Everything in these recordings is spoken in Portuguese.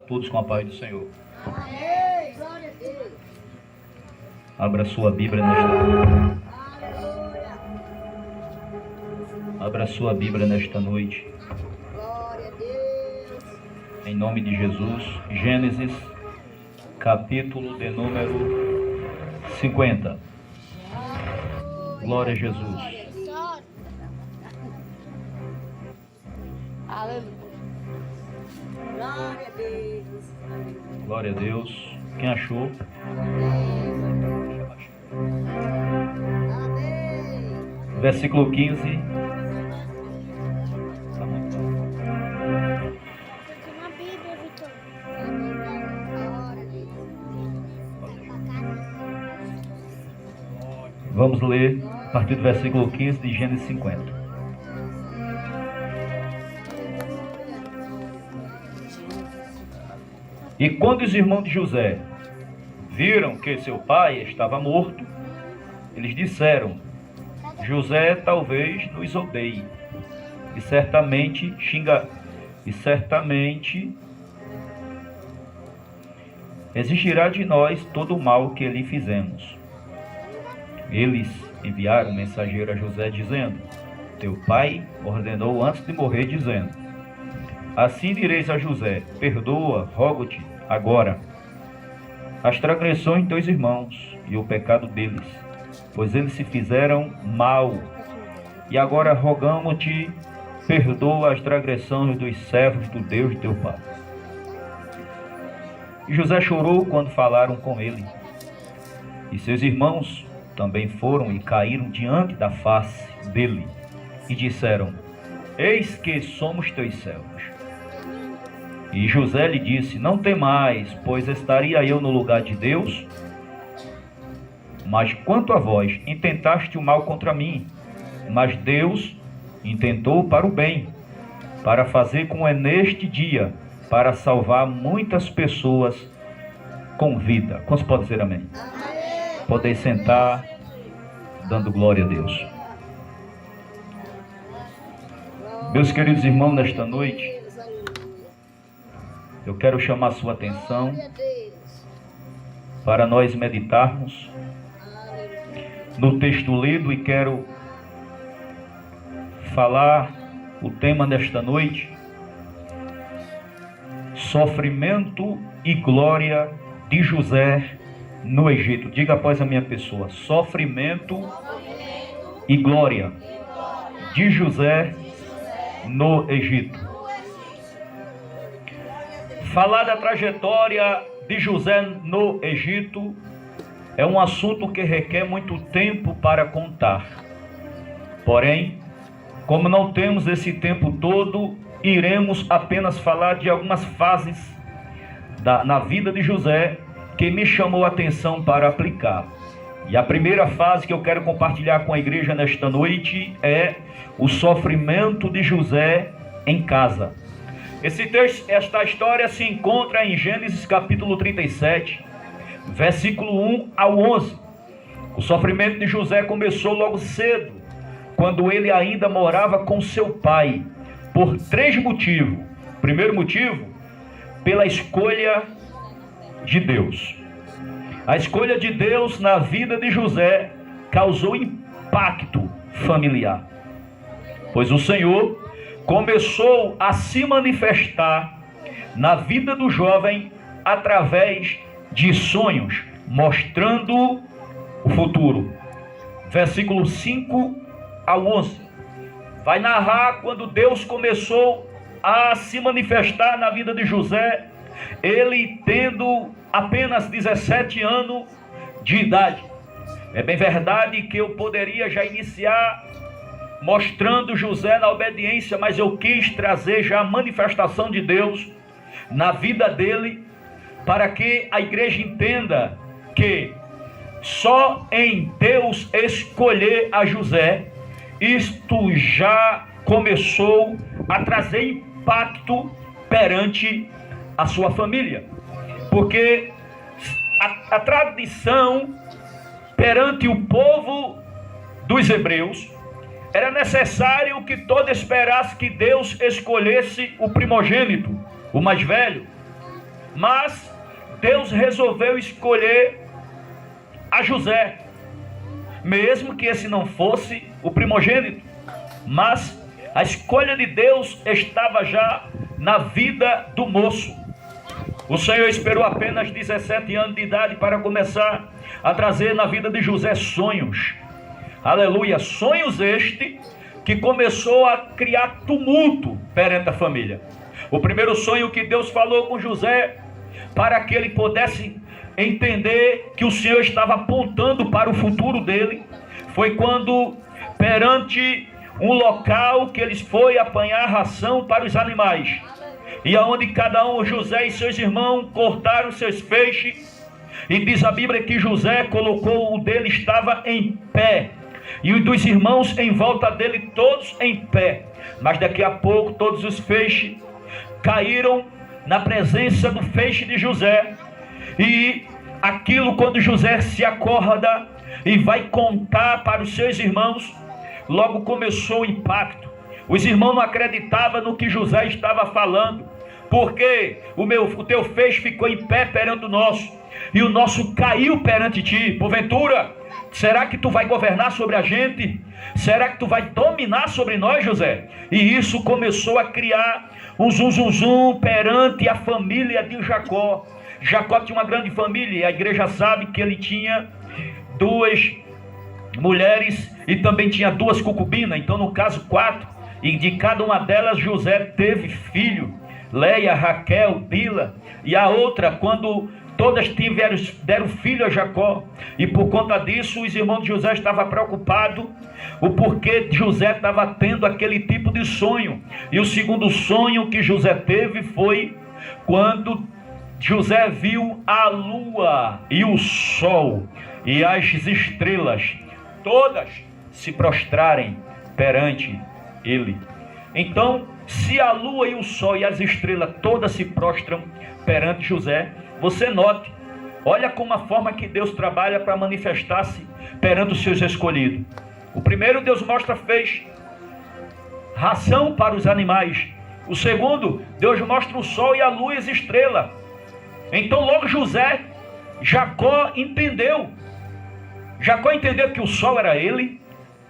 Todos com a paz do Senhor. Abra sua Bíblia nesta noite. Abra sua Bíblia nesta noite. Em nome de Jesus. Gênesis, capítulo de número 50. Glória a Jesus. Glória a Deus. Glória a Deus. Quem achou? Amém. Versículo 15. Uma Bíblia, Vitor. Glória a Deus. Vamos ler a partir do versículo 15 de Gênesis 50. E quando os irmãos de José viram que seu pai estava morto, eles disseram: José talvez nos odeie, e certamente exigirá de nós todo o mal que lhe fizemos. Eles enviaram um mensageiro a José dizendo: Teu pai ordenou antes de morrer, dizendo: Assim direis a José: Perdoa, rogo-te, agora, as transgressões de teus irmãos e o pecado deles, pois eles se fizeram mal. E agora rogamos-te, perdoa as transgressões dos servos do Deus de teu pai. E José chorou quando falaram com ele. E seus irmãos também foram e caíram diante da face dele e disseram: Eis que somos teus servos. E José lhe disse: Não temais, pois estaria eu no lugar de Deus? Mas quanto a vós, intentaste o mal contra mim, mas Deus intentou para o bem, para fazer como é neste dia, para salvar muitas pessoas com vida. Quantos podem dizer amém? Podem sentar, dando glória a Deus. Meus queridos irmãos, nesta noite, eu quero chamar a sua atenção para nós meditarmos no texto lido e quero falar o tema desta noite: sofrimento e glória de José no Egito. Diga após a minha pessoa: sofrimento e glória de José no Egito. Falar da trajetória de José no Egito é um assunto que requer muito tempo para contar. Porém, como não temos esse tempo todo, iremos apenas falar de algumas fases na vida de José que me chamou a atenção para aplicar. E a primeira fase que eu quero compartilhar com a igreja nesta noite é o sofrimento de José em casa. Esta história se encontra em Gênesis capítulo 37, versículo 1 ao 11. O sofrimento de José começou logo cedo, quando ele ainda morava com seu pai, por 3 motivos. Primeiro motivo, pela escolha de Deus. A escolha de Deus na vida de José causou impacto familiar, pois o Senhor começou a se manifestar na vida do jovem através de sonhos, mostrando o futuro. Versículo 5 ao 11 vai narrar quando Deus começou a se manifestar na vida de José, ele tendo apenas 17 anos de idade. É bem verdade que eu poderia já iniciar mostrando José na obediência, mas eu quis trazer já a manifestação de Deus na vida dele, para que a igreja entenda que só em Deus escolher a José, isto já começou a trazer impacto perante a sua família, porque a tradição perante o povo dos hebreus era necessário que todo esperasse que Deus escolhesse o primogênito, o mais velho. Mas Deus resolveu escolher a José, mesmo que esse não fosse o primogênito. Mas a escolha de Deus estava já na vida do moço. O Senhor esperou apenas 17 anos de idade para começar a trazer na vida de José sonhos. Aleluia, sonhos este que começou a criar tumulto perante a família. O primeiro sonho que Deus falou com José, para que ele pudesse entender que o Senhor estava apontando para o futuro dele, foi quando, perante um local que eles foi apanhar ração para os animais, e aonde cada um, José e seus irmãos, cortaram seus feixes, e diz a Bíblia que José colocou, o dele estava em pé, e os dos irmãos em volta dele, todos em pé. Mas daqui a pouco todos os feixes caíram na presença do feixe de José. E aquilo, quando José se acorda e vai contar para os seus irmãos, logo começou o impacto. Os irmãos não acreditavam no que José estava falando, porque o teu feixe ficou em pé perante o nosso, e o nosso caiu perante ti. Porventura, será que tu vai governar sobre a gente? Será que tu vai dominar sobre nós, José? E isso começou a criar um zum perante a família de Jacó. Jacó tinha uma grande família, e a igreja sabe que ele tinha 2 mulheres e também tinha 2 concubinas, então no caso 4, e de cada uma delas José teve filho, Leia, Raquel, Bila, e a outra, quando todas deram filho a Jacó, e por conta disso os irmãos de José estavam preocupados, o porquê José estava tendo aquele tipo de sonho. E o segundo sonho que José teve foi quando José viu a lua e o sol e as estrelas todas se prostrarem perante ele. Então, se a lua e o sol e as estrelas todas se prostram perante José, você note, olha como a forma que Deus trabalha para manifestar-se perante os seus escolhidos. O primeiro, Deus mostra, fez ração para os animais. O segundo, Deus mostra o sol e a lua e as estrelas. Então logo Jacó entendeu que o sol era ele,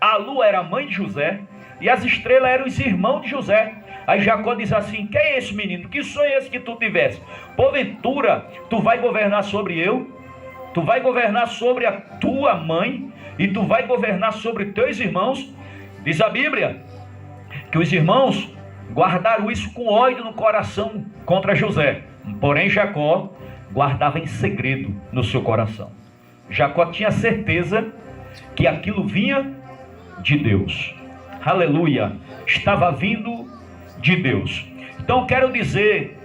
a lua era a mãe de José e as estrelas eram os irmãos de José. Aí Jacó diz assim: quem é esse menino? Que sonho é esse que tu tivesse? Porventura tu vai governar sobre eu? Tu vai governar sobre a tua mãe? E tu vai governar sobre teus irmãos? Diz a Bíblia que os irmãos guardaram isso com ódio no coração contra José. Porém Jacó guardava em segredo no seu coração. Jacó tinha certeza que aquilo vinha de Deus. Aleluia! Estava vindo de Deus. Então quero dizer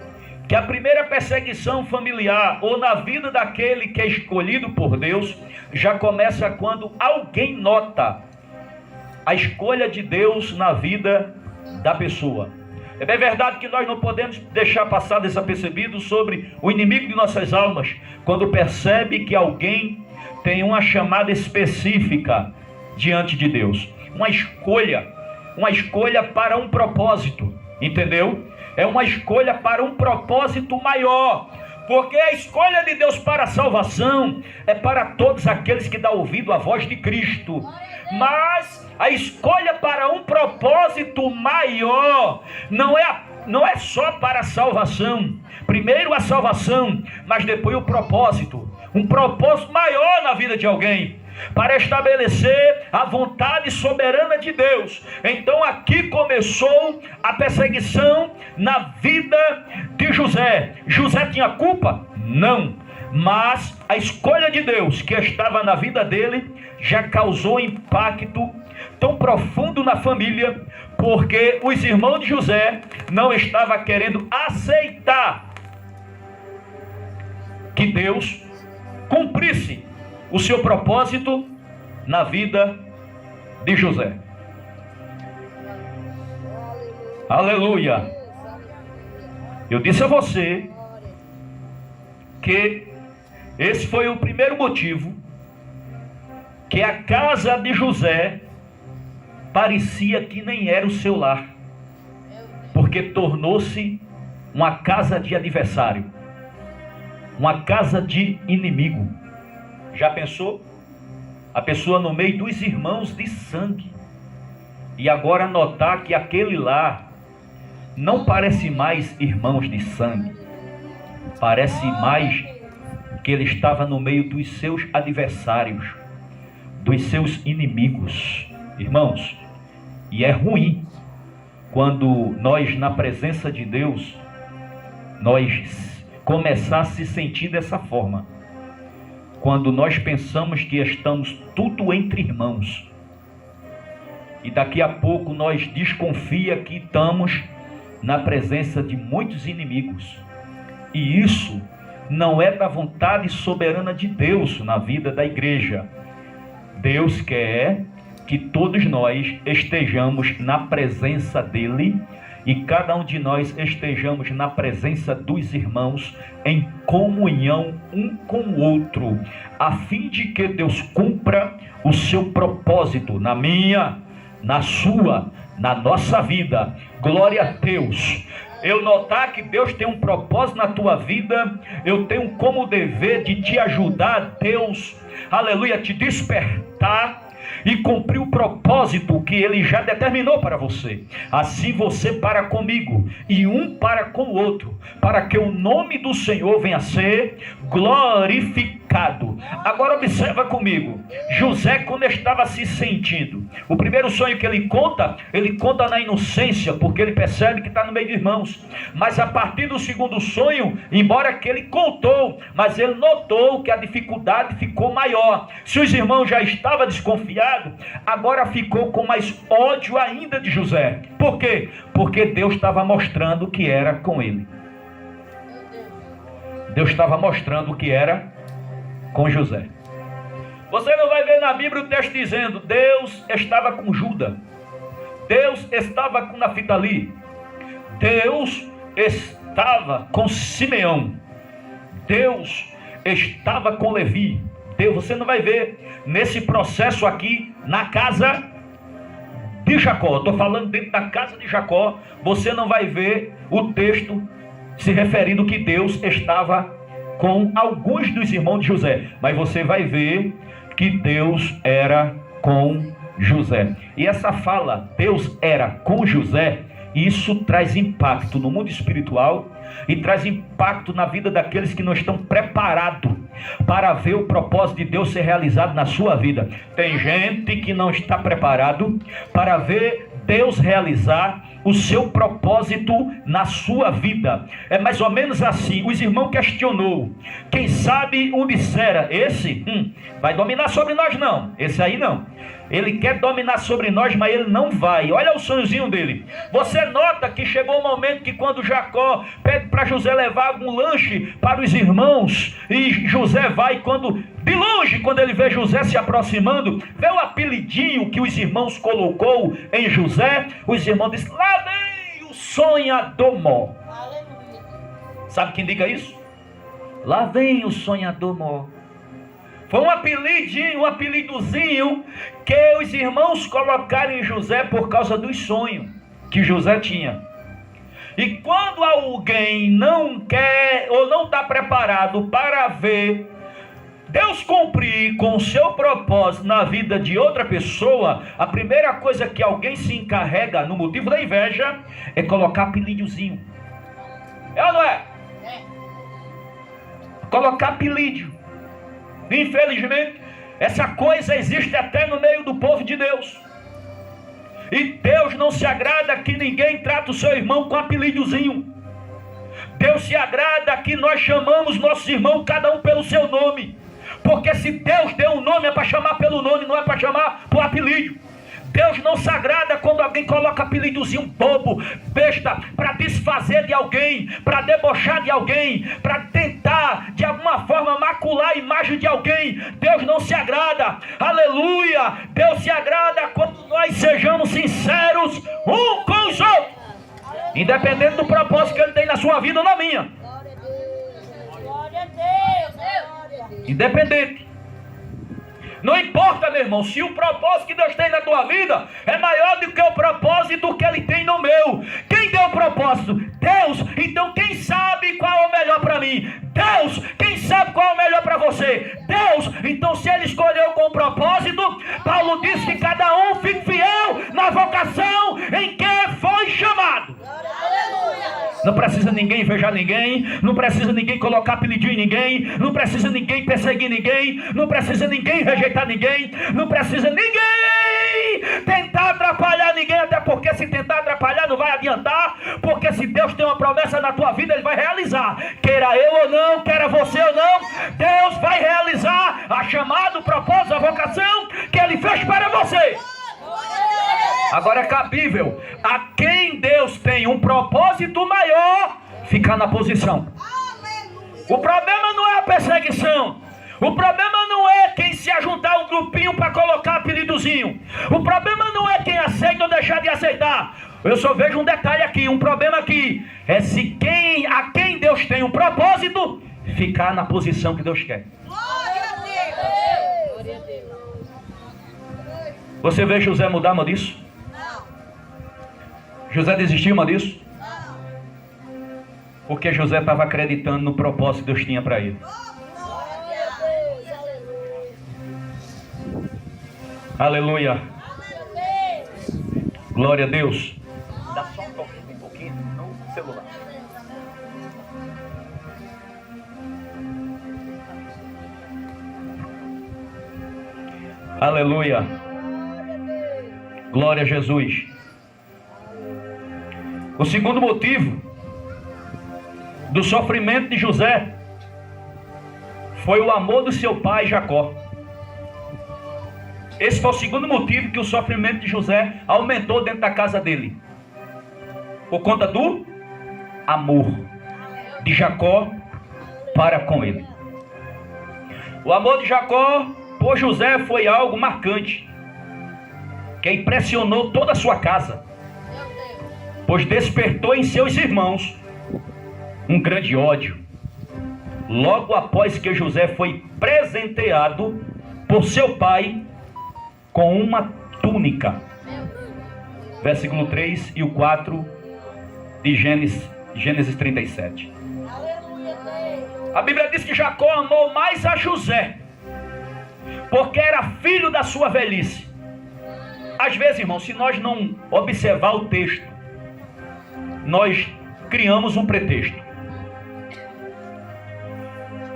que a primeira perseguição familiar, ou na vida daquele que é escolhido por Deus, já começa quando alguém nota a escolha de Deus na vida da pessoa. É bem verdade que nós não podemos deixar passar desapercebido sobre o inimigo de nossas almas, quando percebe que alguém tem uma chamada específica diante de Deus. Uma escolha para um propósito, entendeu? É uma escolha para um propósito maior, porque a escolha de Deus para a salvação é para todos aqueles que dão ouvido à voz de Cristo. Mas a escolha para um propósito maior não é só para a salvação. Primeiro a salvação, mas depois o propósito. Um propósito maior na vida de alguém, para estabelecer a vontade soberana de Deus. Então aqui começou a perseguição na vida de José. José tinha culpa? Não. Mas a escolha de Deus que estava na vida dele já causou impacto tão profundo na família, porque os irmãos de José não estavam querendo aceitar que Deus cumprisse o seu propósito na vida de José. Aleluia! Eu disse a você que esse foi o primeiro motivo que a casa de José parecia que nem era o seu lar, porque tornou-se uma casa de adversário. uma casa de inimigo. Já pensou? A pessoa no meio dos irmãos de sangue. E agora notar que aquele lá não parece mais irmãos de sangue. Parece mais que ele estava no meio dos seus adversários, dos seus inimigos. Irmãos, e é ruim quando nós, na presença de Deus, nós começar a se sentir dessa forma. Quando nós pensamos que estamos tudo entre irmãos, e daqui a pouco nós desconfia que estamos na presença de muitos inimigos. E isso não é da vontade soberana de Deus na vida da igreja. Deus quer que todos nós estejamos na presença dele e cada um de nós estejamos na presença dos irmãos em comunhão um com o outro, a fim de que Deus cumpra o seu propósito na minha, na sua, na nossa vida. Glória a Deus. Eu notar que Deus tem um propósito na tua vida, eu tenho como dever de te ajudar, Deus, aleluia, te despertar e cumprir o propósito que Ele já determinou para você. Assim você para comigo e um para com o outro, para que o nome do Senhor venha a ser glorificado. Agora observa comigo, José, quando estava se sentindo, o primeiro sonho que ele conta na inocência, porque ele percebe que está no meio de irmãos. Mas a partir do segundo sonho, embora que ele contou, mas ele notou que a dificuldade ficou maior. Se os irmãos já estavam desconfiados, agora ficou com mais ódio ainda de José. Por quê? Porque Deus estava mostrando que era com ele. Deus estava mostrando que era com José. Você não vai ver na Bíblia o texto dizendo Deus estava com Judas, Deus estava com Naftali, Deus estava com Simeão, Deus estava com Levi. Deus, você não vai ver nesse processo aqui na casa de Jacó. Estou falando dentro da casa de Jacó. Você não vai ver o texto se referindo que Deus estava com alguns dos irmãos de José, mas você vai ver que Deus era com José. E essa fala, Deus era com José, isso traz impacto no mundo espiritual e traz impacto na vida daqueles que não estão preparados para ver o propósito de Deus ser realizado na sua vida. Tem gente que não está preparado para ver Deus realizar o seu propósito na sua vida. É mais ou menos assim. Os irmãos questionou. Quem sabe um dissera, esse vai dominar sobre nós não. Esse aí não. Ele quer dominar sobre nós, mas ele não vai. Olha o sonhozinho dele. Você nota que chegou o momento que quando Jacó pede para José levar algum lanche para os irmãos, e José vai, quando de longe, quando ele vê José se aproximando, vê o apelidinho que os irmãos colocou em José, os irmãos dizem, lá vem o sonhador mó. Sabe quem indica isso? Lá vem o sonhador mó. Foi um apelidinho, um apelidozinho que os irmãos colocaram em José por causa dos sonhos que José tinha. E quando alguém não quer ou não está preparado para ver Deus cumprir com o seu propósito na vida de outra pessoa, a primeira coisa que alguém se encarrega no motivo da inveja é colocar apelidozinho. É ou não é? Colocar apelido. Infelizmente, essa coisa existe até no meio do povo de Deus. E Deus não se agrada que ninguém trate o seu irmão com apelidozinho. Deus se agrada que nós chamamos nossos irmãos, cada um pelo seu nome. Porque se Deus deu um nome é para chamar pelo nome, não é para chamar por apelido. Deus não se agrada quando alguém coloca apelidozinho bobo, besta, para desfazer de alguém, para debochar de alguém, para tentar de alguma forma macular a imagem de alguém. Deus não se agrada, aleluia. Deus se agrada quando nós sejamos sinceros um com os outros, independente do propósito que Ele tem na sua vida ou na minha. Glória a Deus. Independente. Não importa, meu irmão, se o propósito que Deus tem na tua vida é maior do que o propósito que Ele tem no meu. Quem deu o propósito? Deus. Então quem sabe qual é o melhor para mim? Deus. Quem sabe qual é o melhor para você? Deus. Então se Ele escolheu com propósito, Paulo diz que cada um fique fiel na vocação em que foi chamado. Não precisa ninguém invejar ninguém, não precisa ninguém colocar apelidinho em ninguém, não precisa ninguém perseguir ninguém, não precisa ninguém rejeitar ninguém, não precisa ninguém tentar atrapalhar ninguém, até porque se tentar atrapalhar não vai adiantar, porque se Deus tem uma promessa na tua vida, Ele vai realizar, queira eu ou não, queira você ou não, Deus vai realizar a chamada, o propósito, a vocação que Ele fez para você. Agora é cabível a quem Deus tem um propósito maior ficar na posição. O problema não é a perseguição. O problema não é quem se ajuntar um grupinho para colocar apelidozinho. O problema não é quem aceita ou deixar de aceitar. Eu só vejo um detalhe aqui, um problema aqui. É se a quem Deus tem um propósito ficar na posição que Deus quer. Você vê José mudar, mano, disso? José desistiu, mano, disso? Porque José estava acreditando no propósito que Deus tinha para ele. Aleluia. Glória a Deus. Dá só um pouquinho no celular. Aleluia. Glória a Jesus. O segundo motivo do sofrimento de José foi o amor do seu pai Jacó. Esse foi o segundo motivo que o sofrimento de José aumentou dentro da casa dele. Por conta do amor de Jacó para com ele. O amor de Jacó por José foi algo marcante, que impressionou toda a sua casa, pois despertou em seus irmãos um grande ódio. Logo após que José foi presenteado por seu pai com uma túnica. Versículo 3 e o 4 de Gênesis 37. A Bíblia diz que Jacó amou mais a José, porque era filho da sua velhice. Às vezes, irmão, se nós não observar o texto, nós criamos um pretexto.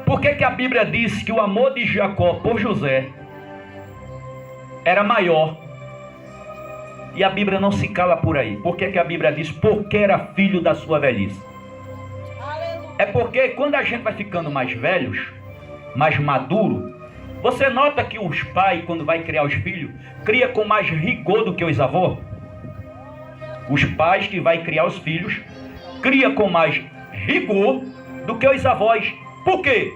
Por que a Bíblia diz que o amor de Jacó por José era maior? E a Bíblia não se cala por aí. Por que a Bíblia diz porque era filho da sua velhice? É porque quando a gente vai ficando mais velhos, mais maduro, você nota que os pais, quando vai criar os filhos, cria com mais rigor do que os avós. Os pais que vai criar os filhos, cria com mais rigor do que os avós. Por quê?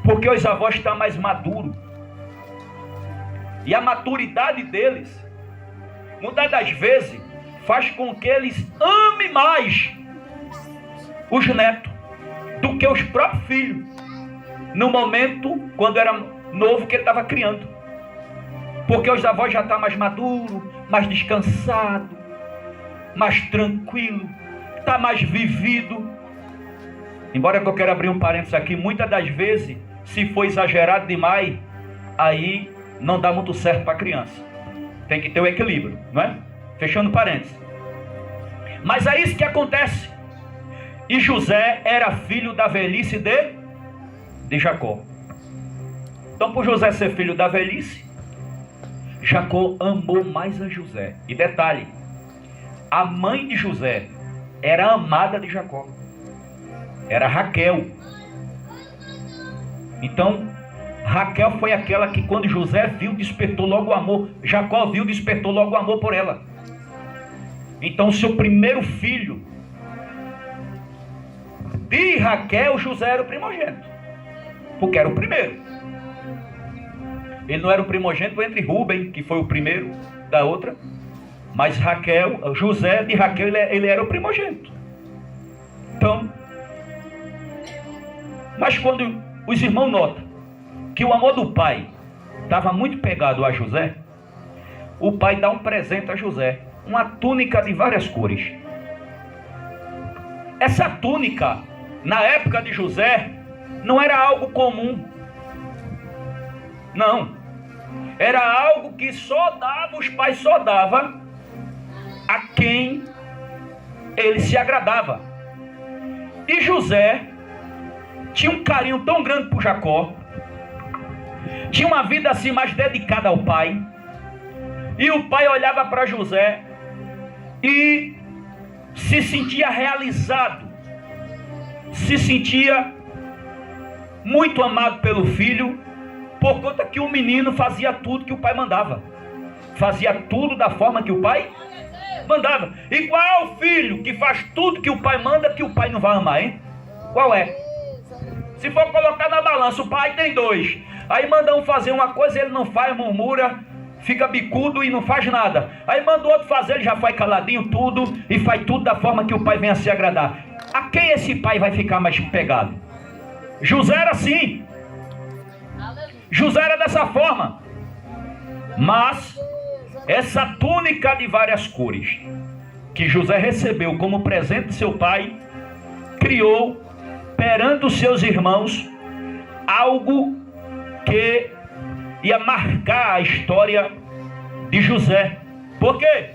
Porque os avós estão mais maduros. E a maturidade deles, muitas das vezes, faz com que eles amem mais os netos do que os próprios filhos. No momento, quando era novo, que ele estava criando. Porque os avós já estão mais maduros, mais descansados, mais tranquilo, está mais vivido. Embora que eu quero abrir um parênteses aqui, muitas das vezes, se for exagerado demais, aí não dá muito certo para a criança. Tem que ter o equilíbrio, não é? Fechando parênteses. Mas é isso que acontece. E José era filho da velhice de Jacó. Então, por José ser filho da velhice, Jacó amou mais a José. E detalhe, a mãe de José era amada de Jacó. Era Raquel. Então, Raquel foi aquela que quando José viu, despertou logo o amor. Jacó viu, despertou logo o amor por ela. Então, seu primeiro filho de Raquel, José era o primogênito. Porque era o primeiro. Ele não era o primogênito entre Rúben, que foi o primeiro da outra. Mas Raquel, José de Raquel, ele era o primogênito. Então, mas quando os irmãos notam que o amor do pai estava muito pegado a José, o pai dá um presente a José, uma túnica de várias cores. Essa túnica, na época de José, não era algo comum. Não. Era algo que os pais só davam a quem ele se agradava. E José tinha um carinho tão grande por Jacó, tinha uma vida assim mais dedicada ao pai, e o pai olhava para José e se sentia realizado, se sentia muito amado pelo filho, por conta que o menino fazia tudo que o pai mandava, fazia tudo da forma que o pai mandava. E qual é o filho que faz tudo que o pai manda, que o pai não vai amar, hein? Qual é? Se for colocar na balança, o pai tem 2, aí manda um fazer uma coisa, ele não faz, murmura, fica bicudo e não faz nada. Aí manda o outro fazer, ele já faz caladinho tudo e faz tudo da forma que o pai venha se agradar. A quem esse pai vai ficar mais pegado? José era assim. José era dessa forma. Mas essa túnica de várias cores que José recebeu como presente de seu pai, criou perante os seus irmãos algo que ia marcar a história de José. Por quê?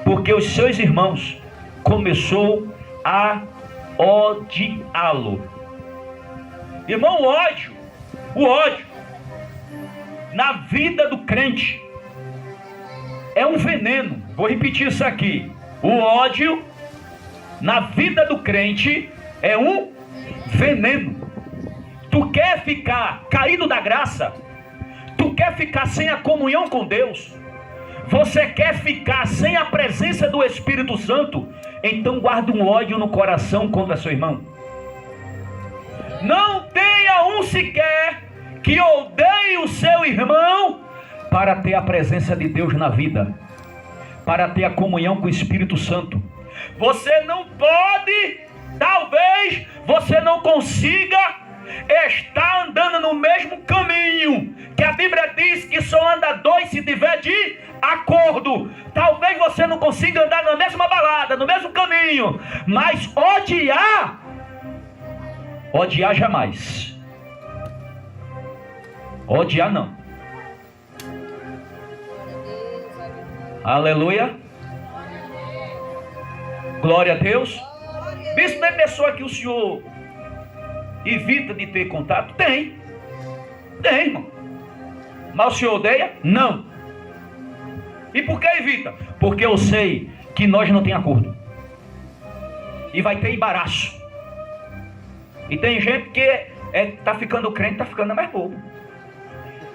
Porque os seus irmãos começou a odiá-lo. Irmão, o ódio na vida do crente é um veneno. Vou repetir isso aqui. O ódio na vida do crente é um veneno. Tu quer ficar caído da graça? Tu quer ficar sem a comunhão com Deus? Você quer ficar sem a presença do Espírito Santo? Então guarda um ódio no coração contra seu irmão. Não tenha um sequer que odeie o seu irmão, para ter a presença de Deus na vida, para ter a comunhão com o Espírito Santo. Você não pode, talvez você não consiga estar andando no mesmo caminho, que a Bíblia diz que só anda 2 se tiver de acordo. Talvez você não consiga andar na mesma balada, no mesmo caminho, mas odiar jamais. Odiar não. Aleluia. Glória a Deus. Bispo, tem pessoa que o senhor evita de ter contato? Tem, irmão. Mas o senhor odeia? Não. E por que evita? Porque eu sei que nós não tem acordo, e vai ter embaraço. E tem gente que tá ficando crente, tá ficando mais bobo.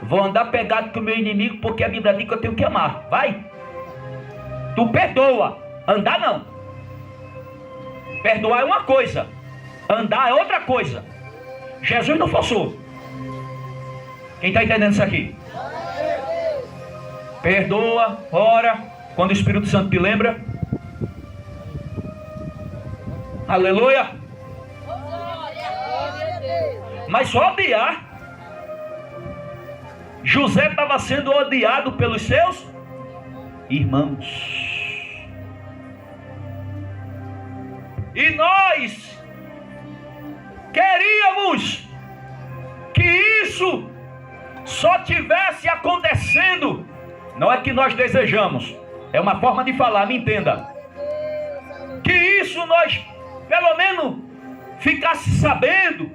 Vou andar pegado com o meu inimigo, porque a Bíblia diz que eu tenho que amar. Vai. Tu perdoa, andar não. Perdoar é uma coisa, andar é outra coisa. Jesus não forçou. Quem está entendendo isso aqui? Perdoa, ora, quando o Espírito Santo te lembra. Aleluia. Mas só odiar. José estava sendo odiado pelos seus irmãos. E nós queríamos que isso só tivesse acontecendo. Não é que nós desejamos, é uma forma de falar, me entenda. Que isso nós, pelo menos, ficasse sabendo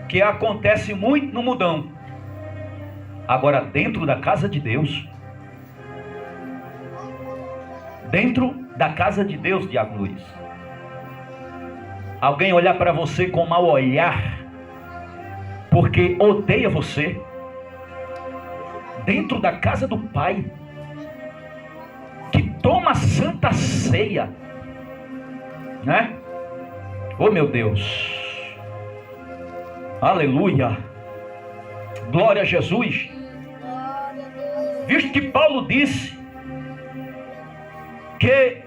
que acontece muito no mundão. Agora, dentro da casa de Deus, dentro da casa de Deus, Diácono Luiz, alguém olhar para você com mau olhar, porque odeia você, dentro da casa do Pai, que toma a santa ceia, né? Oh meu Deus, aleluia, glória a Jesus. Visto que Paulo disse que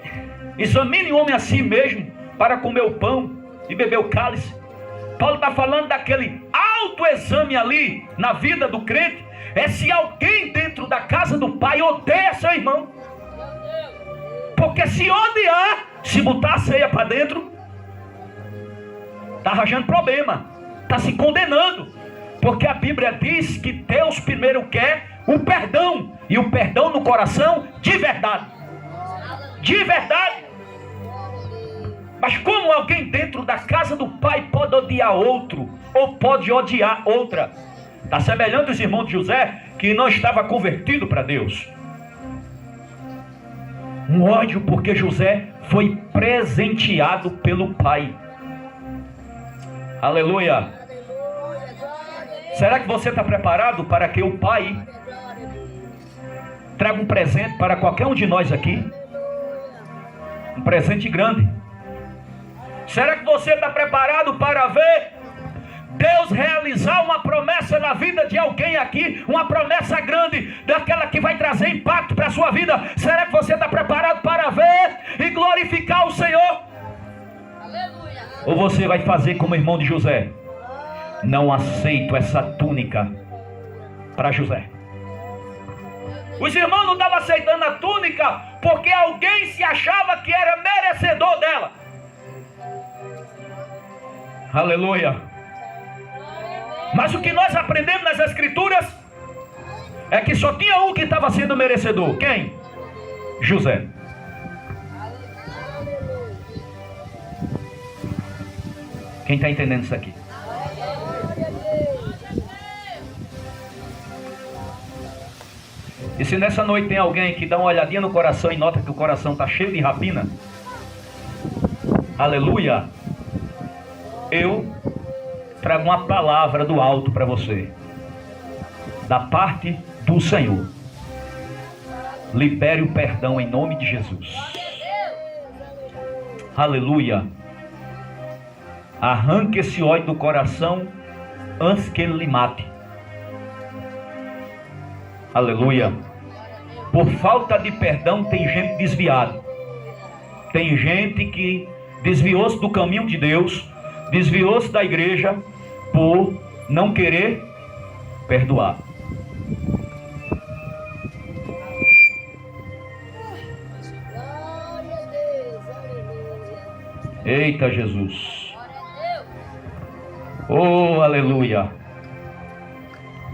examine o homem a si mesmo para comer o pão e beber o cálice. Paulo está falando daquele autoexame ali na vida do crente. É se alguém dentro da casa do Pai odeia seu irmão. Porque se odiar, se botar a ceia para dentro, está arranjando problema. está se condenando, porque a Bíblia diz que Deus primeiro quer o perdão, e o perdão no coração de verdade. De verdade. Mas como alguém dentro da casa do Pai pode odiar outro, ou pode odiar outra? Está semelhante os irmãos de José, que não estava convertido para Deus. Um ódio porque José foi presenteado pelo Pai. Aleluia. Será que você está preparado para que o Pai traga um presente para qualquer um de nós aqui? Um presente grande. Será que você está preparado para ver Deus realizar uma promessa na vida de alguém aqui? Uma promessa grande, daquela que vai trazer impacto para a sua vida. Será que você está preparado para ver e glorificar o Senhor? Aleluia. Ou você vai fazer como o irmão de José? Não aceito essa túnica para José. Os irmãos não estavam aceitando a túnica porque alguém se achava que era merecedor dela. Aleluia. Mas o que nós aprendemos nas Escrituras é que só tinha um que estava sendo merecedor. Quem? José. Quem está entendendo isso aqui? E se nessa noite tem alguém que dá uma olhadinha no coração e nota que o coração está cheio de rapina, aleluia, eu trago uma palavra do alto para você, da parte do Senhor. Libere o perdão em nome de Jesus. Aleluia. Arranque esse ódio do coração antes que ele lhe mate. Aleluia. Por falta de perdão tem gente desviada. Tem gente que desviou-se do caminho de Deus, desviou-se da igreja por não querer perdoar. Eita Jesus. Oh, aleluia.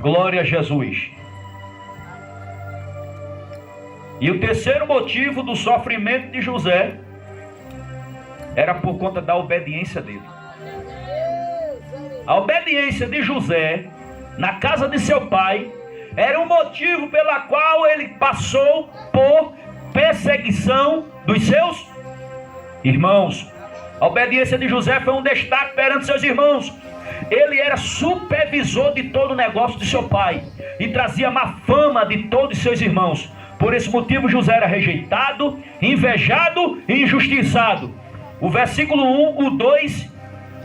Glória a Jesus. E o terceiro motivo do sofrimento de José era por conta da obediência dele. A obediência de José na casa de seu pai era um motivo pela qual ele passou por perseguição dos seus irmãos. A obediência de José foi um destaque perante seus irmãos. Ele era supervisor de todo o negócio de seu pai e trazia má fama de todos seus irmãos. Por esse motivo José era rejeitado, invejado e injustiçado. O versículo 1, o 2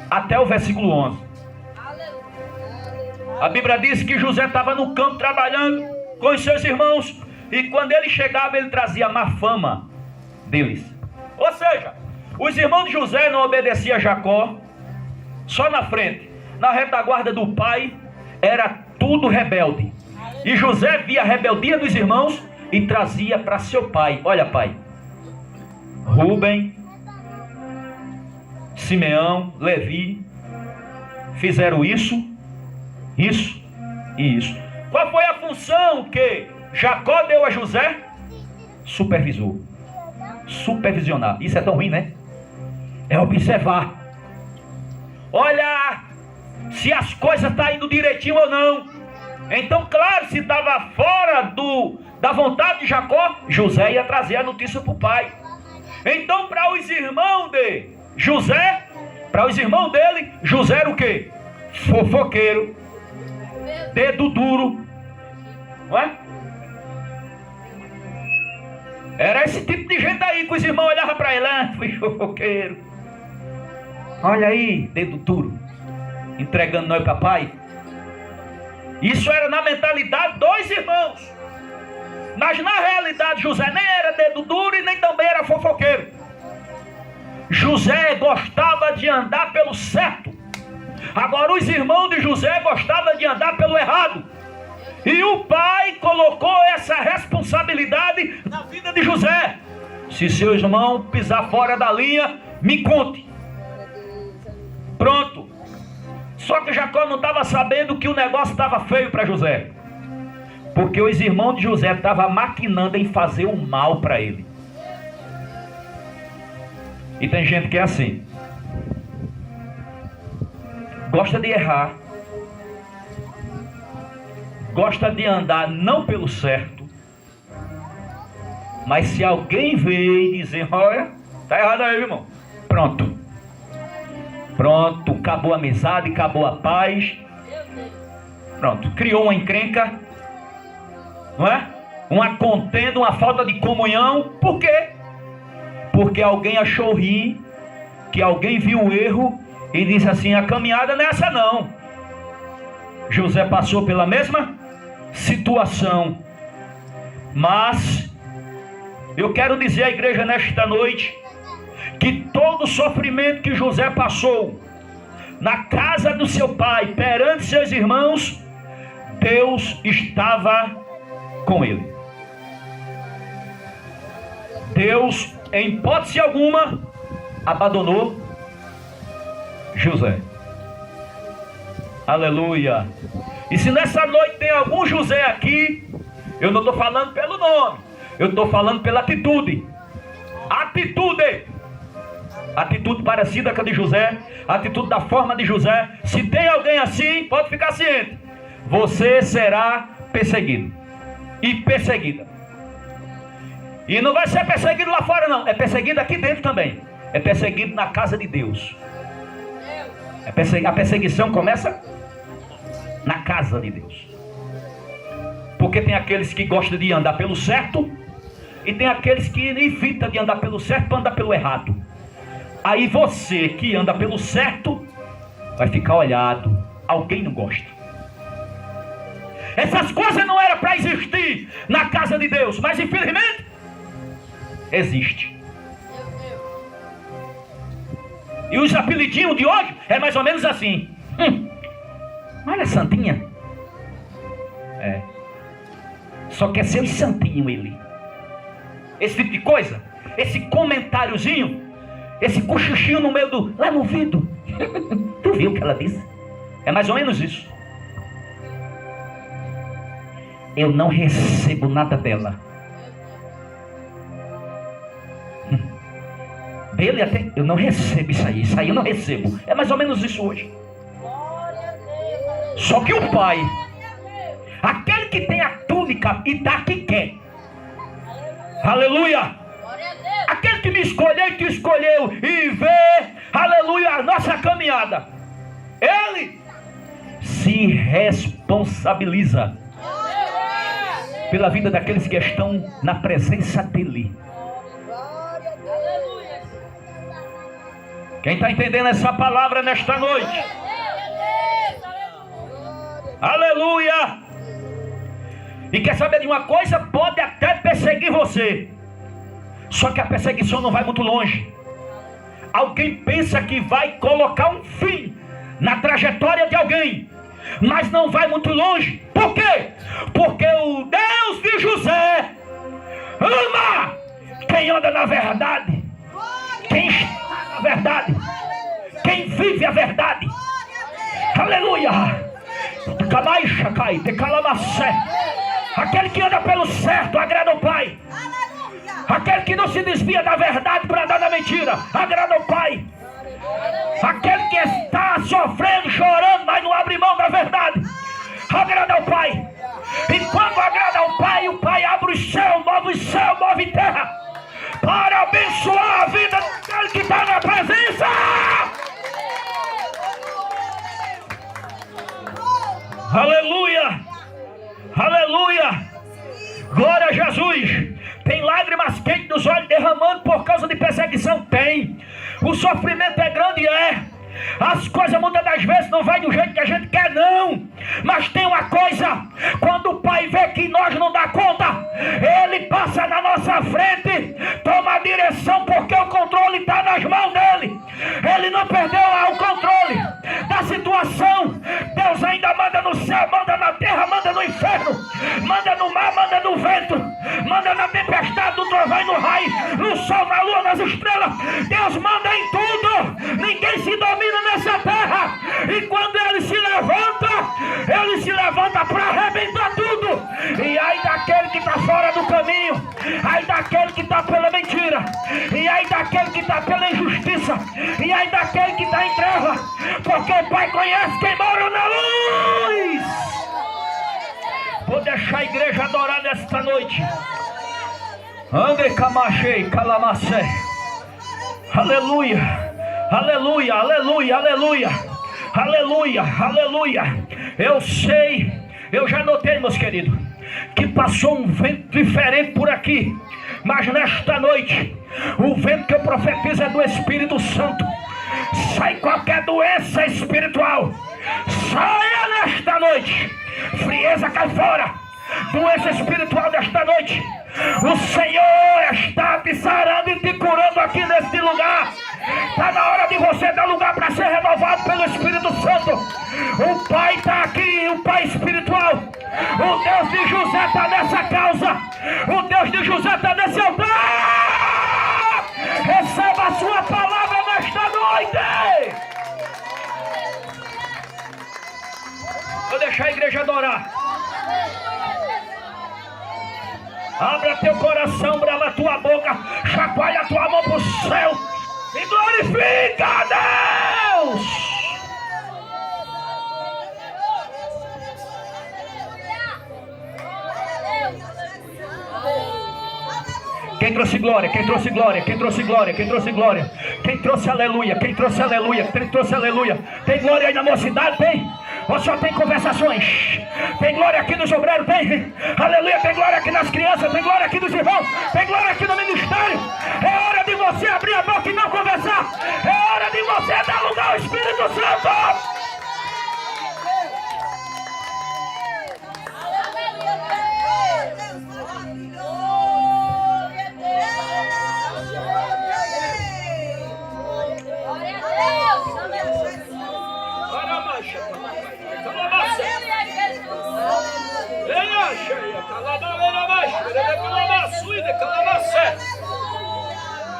até o versículo 11. A Bíblia diz que José estava no campo trabalhando com os seus irmãos, e quando ele chegava ele trazia má fama deles. Ou seja, os irmãos de José não obedeciam a Jacó só na frente. Na retaguarda do pai era tudo rebelde. E José via a rebeldia dos irmãos e trazia para seu pai. Olha, pai, Rúben, Simeão, Levi fizeram isso, isso e isso. Qual foi a função que Jacó deu a José? Supervisor. Supervisionar. Isso é tão ruim, né? É observar. Olha se as coisas estão indo direitinho ou não. Então, claro, se estava fora da vontade de Jacó, José ia trazer a notícia para o pai. Então, para os irmãos de José, para os irmãos dele, José era o quê? Fofoqueiro, dedo duro, não é? Era esse tipo de gente aí que os irmãos olhavam para ele, foi fofoqueiro. Olha aí, dedo duro, entregando nós para pai. Isso era na mentalidade dos irmãos. Mas na realidade José nem era dedo duro e nem também era fofoqueiro. José gostava de andar pelo certo. Agora os irmãos de José gostavam de andar pelo errado. E o pai colocou essa responsabilidade na vida de José. Se seu irmão pisar fora da linha, me conte. Pronto. Só que Jacó não estava sabendo que o negócio estava feio para José. Porque os irmãos de José estavam maquinando em fazer o mal para ele. E tem gente que é assim. Gosta de errar. Gosta de andar não pelo certo. Mas se alguém vê e dizer, olha, tá errado aí, irmão. Pronto. Pronto, acabou a amizade, acabou a paz. Pronto, criou uma encrenca. Não é? Uma contenda, uma falta de comunhão. Por quê? Porque alguém achou ruim, que alguém viu o erro e disse assim, a caminhada não é essa não. José passou pela mesma situação. Mas eu quero dizer à igreja nesta noite que todo o sofrimento que José passou na casa do seu pai, perante seus irmãos, Deus estava com ele. Deus, em hipótese alguma, abandonou José. Aleluia. E se nessa noite tem algum José aqui, eu não estou falando pelo nome, eu estou falando pela atitude. Atitude parecida com a de José, atitude da forma de José. Se tem alguém assim, pode ficar ciente, você será perseguido e perseguida. E não vai ser perseguido lá fora não, é perseguido aqui dentro também. É perseguido na casa de Deus. A perseguição começa na casa de Deus. Porque tem aqueles que gostam de andar pelo certo e tem aqueles que evitam de andar pelo certo para andar pelo errado. Aí você que anda pelo certo vai ficar olhado. Alguém não gosta. Essas coisas não eram para existir na casa de Deus, mas infelizmente existe. E os apelidinhos de hoje é mais ou menos assim. Olha a santinha. É. Só quer ser o santinho ele. Esse tipo de coisa. Esse comentáriozinho. Esse cochichinho no meio do... lá no ouvido. Tu viu o que ela disse? É mais ou menos isso. Eu não recebo nada dela. Dele até... eu não recebo isso aí. Isso aí eu não recebo. É mais ou menos isso hoje. Só que o pai, aquele que tem a túnica e dá que quer. Aleluia. Aquele que me escolheu e te escolheu e vê, aleluia, a nossa caminhada, ele se responsabiliza pela vida daqueles que estão na presença dele. Quem está entendendo essa palavra nesta noite? Aleluia! E quer saber de uma coisa? Pode até perseguir você. Só que a perseguição não vai muito longe. Alguém pensa que vai colocar um fim na trajetória de alguém, mas não vai muito longe. Por quê? Porque o Deus de José ama quem anda na verdade, quem está na verdade, quem vive a verdade. Aleluia. Aquele que anda pelo certo agrada ao Pai. Aquele que não se desvia da verdade para andar na mentira agrada ao Pai. Aquele que está sofrendo, chorando, mas não abre mão da verdade agrada ao Pai. E quando agrada ao Pai, o Pai abre o céu, move terra para abençoar a vida daquele que está na presença. Aleluia. Aleluia. Glória a Jesus. Tem lágrimas quentes nos olhos derramando por causa de perseguição? Tem. O sofrimento é grande, é. As coisas muitas das vezes não vai do jeito que a gente quer, não. Mas tem uma coisa: quando o Pai vê que nós não dá conta, Ele passa na nossa frente, toma a direção, porque o controle está nas mãos dEle. Ele não perdeu o controle da situação. Deus ainda manda no céu, manda na terra, manda no inferno, manda no mar, manda no vento, manda na tempestade, no trovão e no raio, no sol, na lua, nas estrelas. Deus manda em tudo. Ninguém se domina nessa terra. E quando Ele está pela mentira, e ai daquele que está pela injustiça, e ai daquele que está em treva, porque o Pai conhece quem mora na luz. Vou deixar a igreja adorar nesta noite. Ande camachei, calamacé. Aleluia, aleluia, aleluia, aleluia, aleluia, aleluia. Eu sei, eu já notei, meus queridos, que passou um vento diferente por aqui, mas nesta noite, o vento que eu profetizo é do Espírito Santo. Sai qualquer doença espiritual, saia nesta noite. Frieza cai fora, doença espiritual nesta noite. O Senhor está te sarando e te curando aqui neste lugar. Está na hora de você dar lugar para ser renovado pelo Espírito Santo. O Pai está aqui, o Pai espiritual. O Deus de José está nessa causa. O Deus de José está nesse altar. Receba a sua palavra nesta noite. Vou deixar a igreja adorar. Abra teu coração, brava a tua boca, chacoalha a tua mão para o céu e glorifica a Deus. Quem trouxe glória, quem trouxe glória, quem trouxe glória, quem trouxe glória, quem trouxe aleluia, quem trouxe aleluia, quem trouxe aleluia. Tem glória aí na mocidade, tem? Ou só tem conversações? Tem glória aqui nos obreiros, tem? Aleluia, tem glória aqui nas crianças, tem glória aqui nos irmãos, tem glória aqui no ministério. É hora de você abrir a boca e não conversar. É hora de você dar lugar ao Espírito Santo.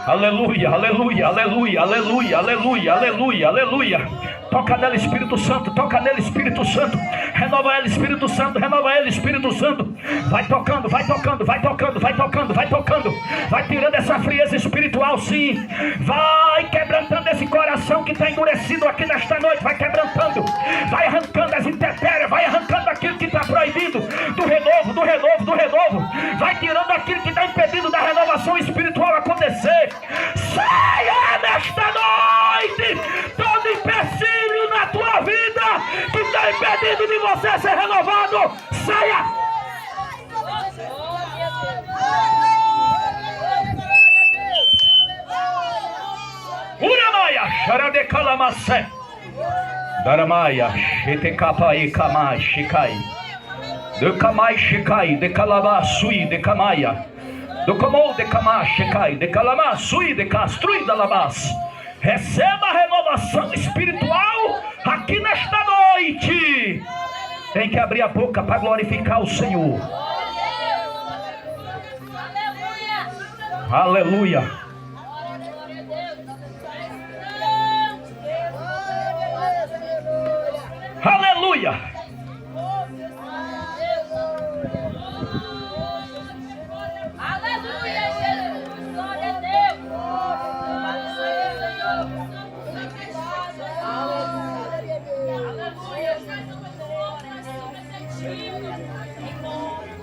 Aleluia, aleluia, aleluia, aleluia, aleluia, aleluia, aleluia. Toca nela, Espírito Santo, toca nela, Espírito Santo. Renova ela, Espírito Santo, renova ela, Espírito Santo. Vai tocando, vai tocando, vai tocando, vai tocando, vai tocando. Vai tirando essa frieza espiritual, sim. Vai quebrantando esse coração que está endurecido aqui nesta noite. Vai quebrantando, vai arrancando as intempéries, vai arrancando aquilo que está proibido. Do renovo, do renovo, do renovo. Vai tirando aquilo que está impedindo da renovação espiritual acontecer. Saia nesta noite todo empecilho na tua vida que está impedindo de você ser renovado. Saia! Uramaya, Sharadekalamase, Daramaya, Shetekapai, Kamai, Shikai, de Kamai, Shikai, de Kalabasui, de Kamaya, do Komou, de Kamai, Shikai, de Kalamasui, de Castrui, da Labas. Receba a renovação espiritual aqui nesta noite. Tem que abrir a boca para glorificar o Senhor. Aleluia. Aleluia.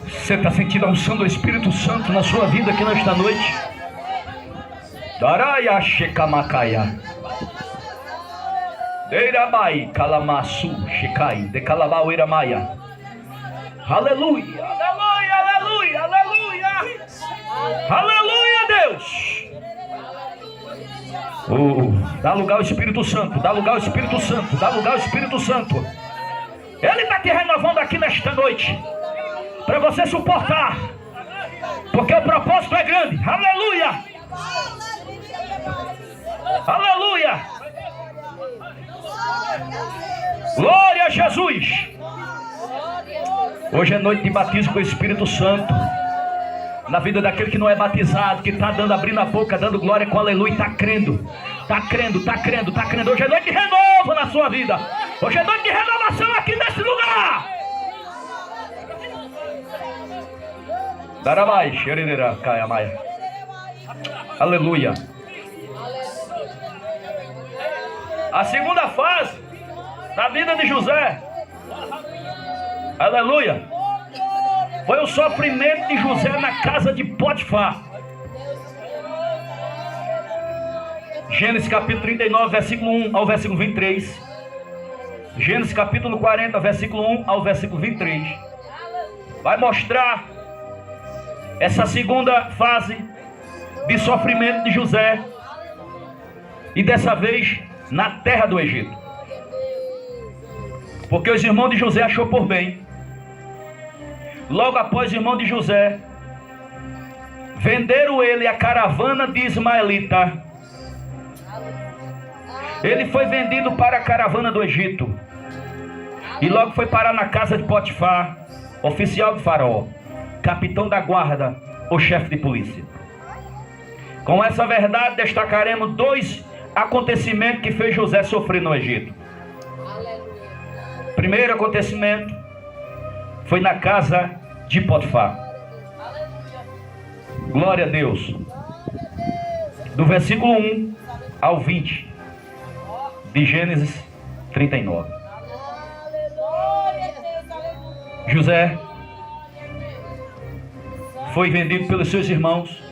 Você está sentindo a unção do Espírito Santo na sua vida aqui nesta noite? Daraya Shekamakaya Deirabai Kalamasu Shikai de Kalabau Iramaya. Aleluia, aleluia, aleluia, aleluia. Aleluia, Deus. Dá lugar ao Espírito Santo, dá lugar ao Espírito Santo, dá lugar ao Espírito Santo. Ele está te renovando aqui nesta noite, para você suportar, porque o propósito é grande. Aleluia, aleluia, glória a Jesus. Hoje é noite de batismo com o Espírito Santo na vida daquele que não é batizado, que está abrindo a boca, dando glória com aleluia, está crendo, está crendo, está crendo, está crendo. Hoje é noite de renovo na sua vida. Hoje é noite de renovação aqui nesse lugar. Darabai, xereira, caia maia. Aleluia. A segunda fase da vida de José, aleluia, foi o sofrimento de José na casa de Potifar. Gênesis capítulo 39, versículo 1 ao versículo 23. Gênesis capítulo 40, versículo 1 ao versículo 23. Vai mostrar essa segunda fase de sofrimento de José. E dessa vez na terra do Egito. Porque os irmãos de José achou por bem, logo após os irmãos de José, venderam ele a caravana de Ismaelita. Ele foi vendido para a caravana do Egito. E logo foi parar na casa de Potifar, oficial de Faraó, capitão da guarda, ou chefe de polícia. Com essa verdade destacaremos dois acontecimentos que fez José sofrer no Egito. Primeiro acontecimento foi na casa de Potifar. Glória a Deus. Do versículo 1 ao 20 de Gênesis 39. José foi vendido pelos seus irmãos.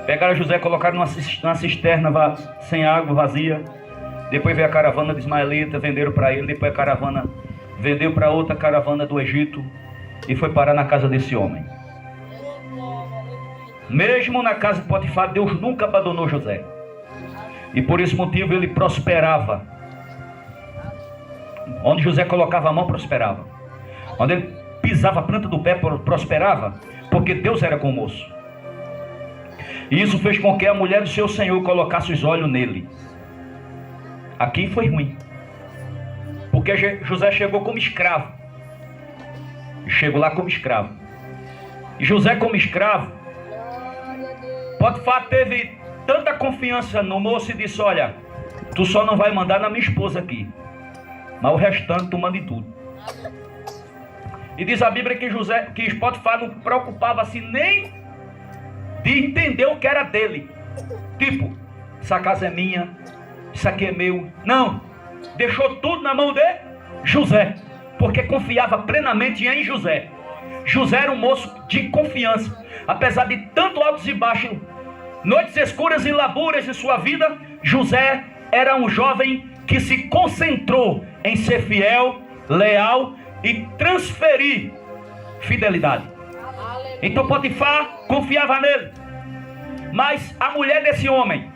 Pegaram José, colocaram numa cisterna sem água, vazia. Depois veio a caravana de Ismaelita, venderam para ele. Depois a caravana vendeu para outra caravana do Egito e foi parar na casa desse homem. Mesmo na casa de Potifar, Deus nunca abandonou José. E por esse motivo ele prosperava. Onde José colocava a mão, prosperava. Onde ele pisava a planta do pé, prosperava, porque Deus era com o moço. E isso fez com que a mulher do seu senhor colocasse os olhos nele. Aqui foi ruim, porque José chegou como escravo. Chegou lá como escravo. E José como escravo, Potifar teve tanta confiança no moço e disse: olha, tu só não vai mandar na minha esposa aqui, mas o restante tu manda em tudo. E diz a Bíblia que Potifar não preocupava-se nem de entender o que era dele. Tipo, essa casa é minha, isso aqui é meu. Não, deixou tudo na mão de José, porque confiava plenamente em José. José era um moço de confiança. Apesar de tanto altos e baixos, noites escuras e laburas em sua vida, José era um jovem que se concentrou em ser fiel, leal e transferir fidelidade. Então Potifar confiava nele. Mas a mulher desse homem,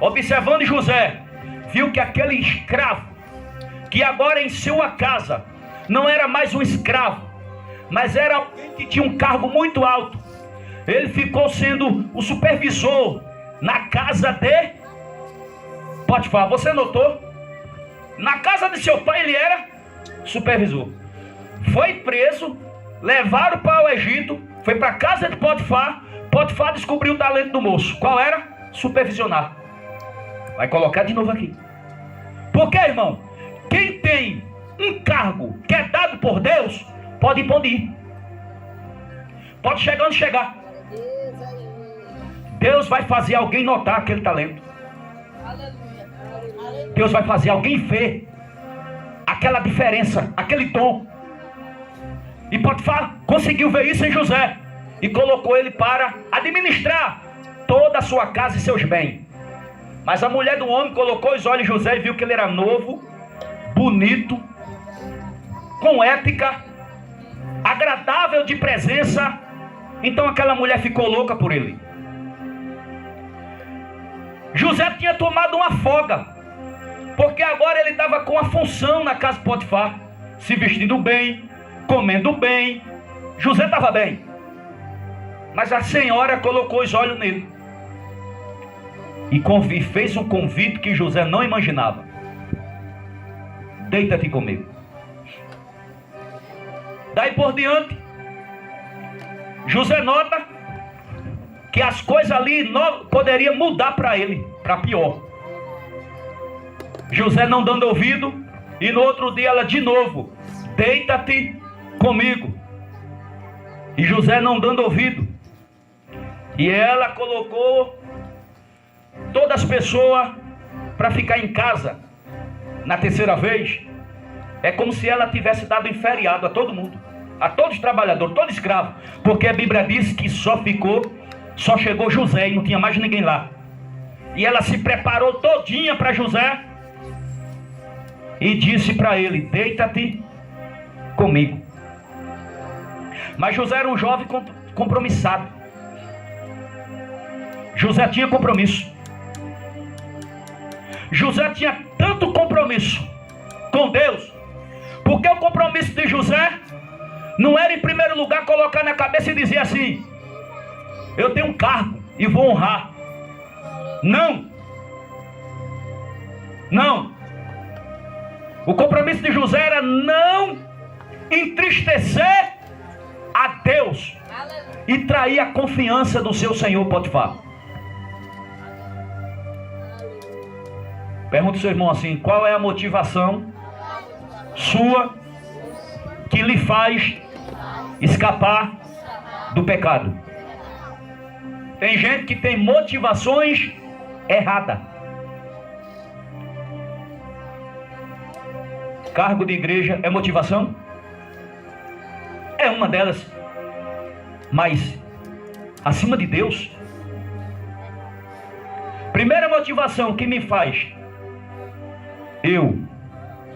observando José, viu que aquele escravo, que agora em sua casa não era mais um escravo, mas era alguém que tinha um cargo muito alto. Ele ficou sendo o supervisor na casa de Potifar. Você notou? Na casa de seu pai ele era supervisor. Foi preso, levaram para o Egito, foi para a casa de Potifar. Potifar descobriu o talento do moço. Qual era? Supervisionar. Vai colocar de novo aqui. Porque, irmão, quem tem um cargo que é dado por Deus, pode ir para onde ir. Pode chegar onde chegar. Deus vai fazer alguém notar aquele talento. Deus vai fazer alguém ver aquela diferença, aquele dom. E Potifar conseguiu ver isso em José e colocou ele para administrar toda a sua casa e seus bens. Mas a mulher do homem colocou os olhos em José e viu que ele era novo, bonito, com ética, agradável de presença. Então aquela mulher ficou louca por ele. José tinha tomado uma folga, porque agora ele estava com a função na casa de Potifar, se vestindo bem, comendo bem. José estava bem, mas a senhora colocou os olhos nele e fez um convite que José não imaginava: deita-te comigo. Daí por diante, José nota que as coisas ali poderiam mudar para ele, para pior. José não dando ouvido, e no outro dia ela de novo: deita-te comigo. E José não dando ouvido. E ela colocou todas as pessoas para ficar em casa. Na terceira vez, é como se ela tivesse dado um feriado a todo mundo, a todos os trabalhadores, todo escravo, porque a Bíblia diz que só chegou José e não tinha mais ninguém lá. E ela se preparou todinha para José e disse para ele: deita-te comigo. Mas José era um jovem compromissado. José tinha compromisso. José tinha tanto compromisso com Deus, porque o compromisso de José não era, em primeiro lugar, colocar na cabeça e dizer assim: eu tenho um cargo e vou honrar. Não. Não. O compromisso de José era não entristecer a Deus e trair a confiança do seu senhor Potifar. Pergunta ao seu irmão assim: qual é a motivação sua que lhe faz escapar do pecado? Tem gente que tem motivações erradas. Cargo de igreja é motivação? É uma delas. Mas, acima de Deus, primeira motivação que me faz eu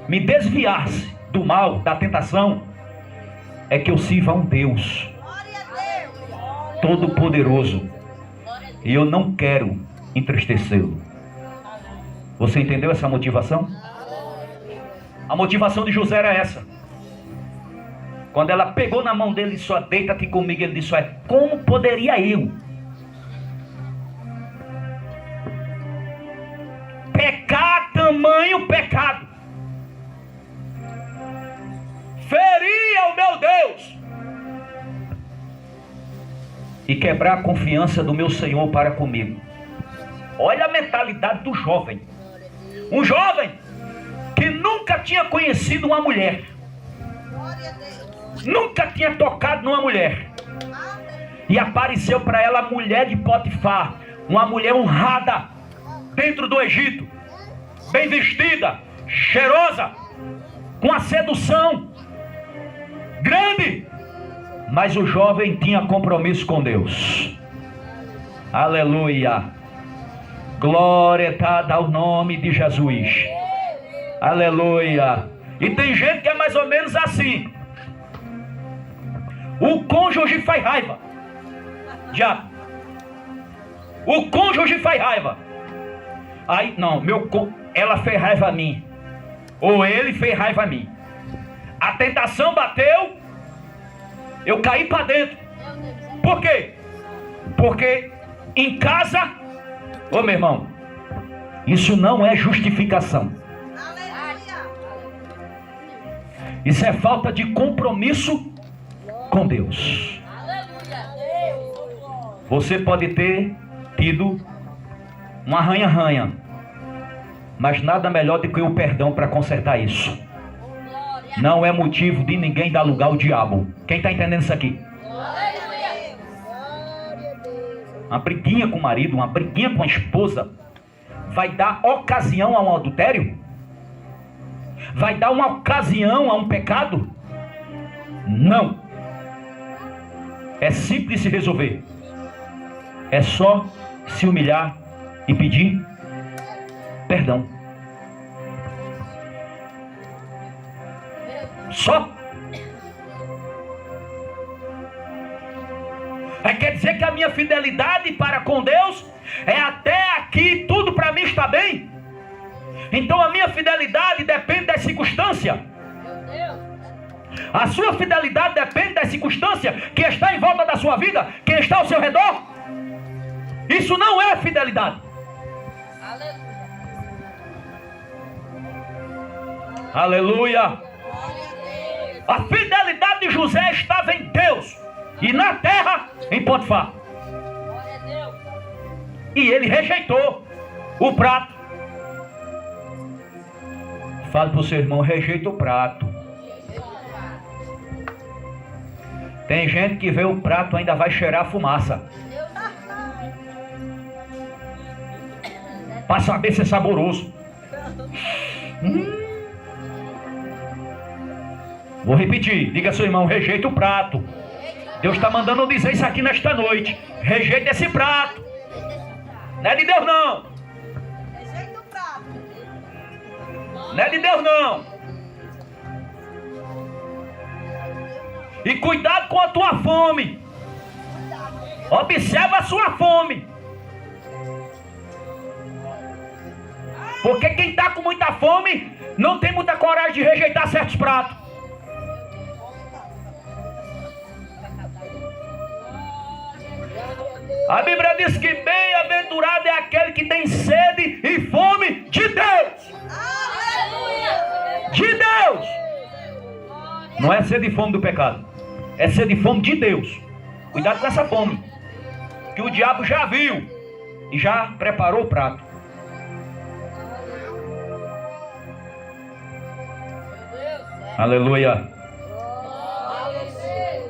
me desviar-se do mal, da tentação, é que eu sirva a um Deus Todo-Poderoso. E eu não quero entristecê-lo. Você entendeu essa motivação? A motivação de José era essa. Quando ela pegou na mão dele e disse: deita-te comigo, ele disse: como poderia eu pecar tamanho pecado, ferir ao meu Deus e quebrar a confiança do meu Senhor para comigo? Olha a mentalidade do jovem. Um jovem que nunca tinha conhecido uma mulher, nunca tinha tocado numa mulher, e apareceu para ela a mulher de Potifar, uma mulher honrada dentro do Egito, bem vestida, cheirosa, com a sedução grande. Mas o jovem tinha compromisso com Deus. Aleluia. Glória dada ao nome de Jesus. Aleluia. E tem gente que é mais ou menos assim. O cônjuge faz raiva. Já. O cônjuge faz raiva. Aí, não, ela fez raiva a mim. Ou ele fez raiva a mim. A tentação bateu, eu caí para dentro. Por quê? Porque em casa, ô meu irmão, isso não é justificação. Isso é falta de compromisso com Deus. Você pode ter tido um arranha-arranha, mas nada melhor do que o perdão para consertar isso. Não é motivo de ninguém dar lugar ao diabo. Quem está entendendo isso aqui? Uma briguinha com o marido, uma briguinha com a esposa, vai dar ocasião a um adultério? Vai dar uma ocasião a um pecado? Não. É simples se resolver. É só se humilhar e pedir perdão. Só. Quer dizer que a minha fidelidade para com Deus é até aqui, tudo para mim está bem? Então a minha fidelidade depende das circunstâncias. A sua fidelidade depende das circunstâncias que está em volta da sua vida, que está ao seu redor. Isso não é fidelidade. Aleluia. A fidelidade de José estava em Deus e na terra em Potifar. E ele rejeitou o prato. Fale para o seu irmão: rejeita o prato. Tem gente que vê o prato ainda vai cheirar a fumaça. para saber se é saboroso. Vou repetir, diga ao seu irmão, rejeita o prato. Deus está mandando dizer isso aqui nesta noite. Rejeita esse prato. Não é de Deus não. Rejeita o prato. Não é de Deus não. E cuidado com a tua fome. Observa a sua fome. Porque quem está com muita fome não tem muita coragem de rejeitar certos pratos. A Bíblia diz que bem-aventurado é aquele que tem sede e fome de Deus. De Deus. Não é sede e fome do pecado. É sede e fome de Deus. Cuidado com essa fome. Que o diabo já viu e já preparou o prato. Aleluia.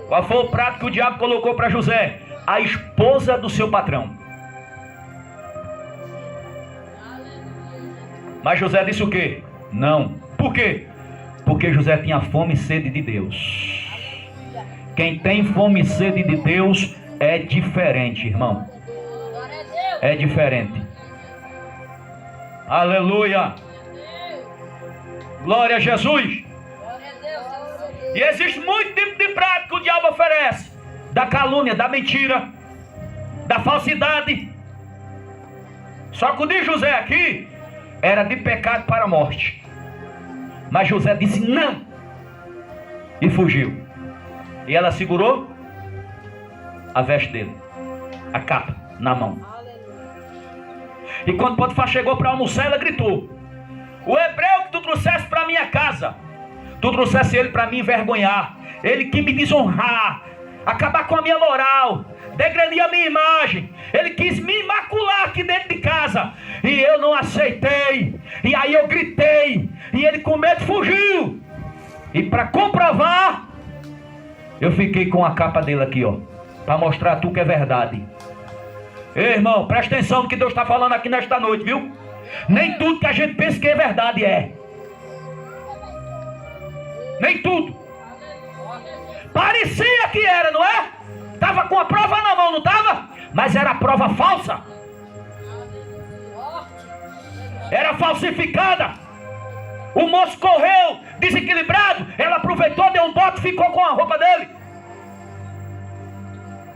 Qual foi o prato que o diabo colocou para José? A esposa do seu patrão. Mas José disse o quê? Não. Por quê? Porque José tinha fome e sede de Deus. Quem tem fome e sede de Deus é diferente, irmão. É diferente. Aleluia. Glória a Jesus. E existe muito tipo de prato que o diabo oferece. Da calúnia, da mentira, da falsidade. Só que o de José aqui era de pecado para a morte. Mas José disse não e fugiu. E ela segurou a veste dele, a capa na mão. E quando Potifar chegou para almoçar, ela gritou: o hebreu que tu trouxesse para minha casa, tu trouxesse ele para me envergonhar, ele que me desonrar, acabar com a minha moral, degredir a minha imagem. Ele quis me imacular aqui dentro de casa e eu não aceitei. E aí eu gritei e ele com medo fugiu. E para comprovar, eu fiquei com a capa dele aqui, ó, para mostrar a tu que é verdade. Ei, irmão, presta atenção no que Deus está falando aqui nesta noite, viu? Nem tudo que a gente pensa que é verdade é. Nem tudo. Parecia que era, não é? Estava com a prova na mão, não estava? Mas era prova falsa. Era falsificada. O moço correu desequilibrado. Ela aproveitou, deu um bote e ficou com a roupa dele.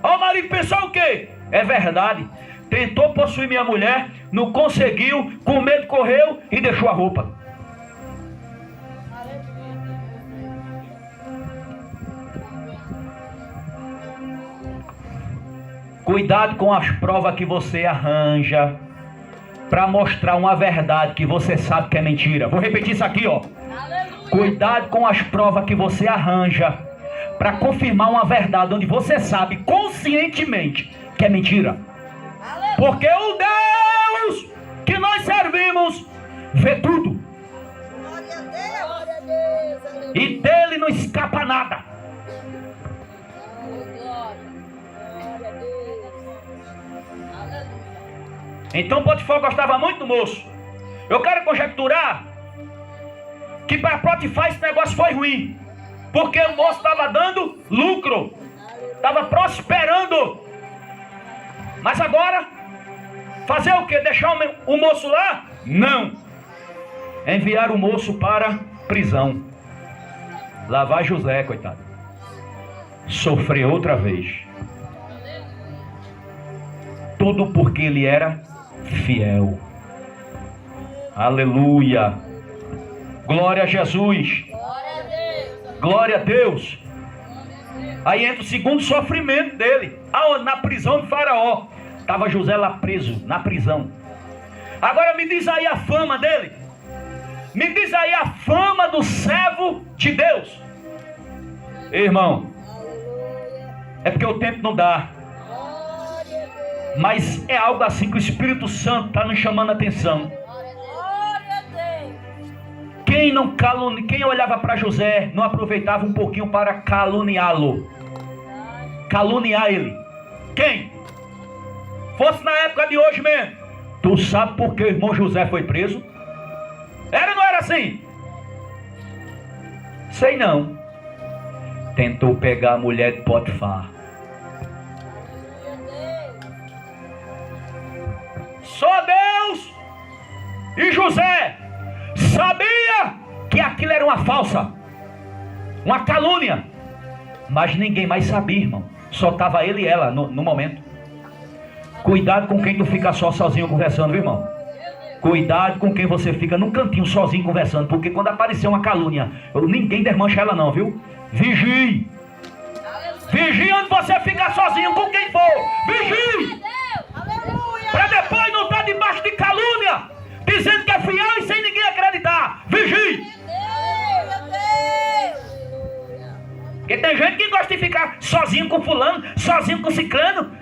O marido pensou o quê? É verdade. Tentou possuir minha mulher, não conseguiu, com medo correu e deixou a roupa. Cuidado com as provas que você arranja para mostrar uma verdade que você sabe que é mentira. Vou repetir isso aqui, ó. Cuidado com as provas que você arranja para confirmar uma verdade onde você sabe conscientemente que é mentira. Porque o Deus que nós servimos vê tudo. E dele não escapa nada. Então Potifar gostava muito do moço. Eu quero conjecturar que para Potifar esse negócio foi ruim, porque o moço estava dando lucro, estava prosperando. Mas agora, fazer o que? Deixar o moço lá? Não. Enviar o moço para prisão. Lá vai José, coitado. Sofreu outra vez. Tudo porque ele era fiel. Aleluia. Glória a Jesus. Glória a Deus. Aí entra o segundo sofrimento dele. Aonde? Na prisão de Faraó. Estava José lá preso, na prisão. Agora me diz aí a fama dele. Me diz aí a fama do servo de Deus. Irmão, é porque o tempo não dá. Mas é algo assim que o Espírito Santo está nos chamando a atenção. Quem olhava para José não aproveitava um pouquinho para caluniá-lo. Caluniar ele. Quem? Fosse na época de hoje mesmo, Tu sabe por que o irmão José foi preso? Era ou não era assim? Sei não. Tentou pegar a mulher de Potifar. Só Deus e José sabia que aquilo era uma falsa, uma calúnia. Mas ninguém mais sabia, irmão. Só estava ele e ela no momento. Cuidado com quem tu fica sozinho conversando, viu, irmão? Cuidado com quem você fica num cantinho sozinho conversando. Porque quando aparecer uma calúnia, ninguém desmancha ela não, viu? Vigie. Vigie onde você fica sozinho com quem for. Vigie. Para depois não estar debaixo de calúnia, dizendo que é fiel e sem ninguém acreditar. Vigie. Porque tem gente que gosta de ficar sozinho com fulano, sozinho com ciclano,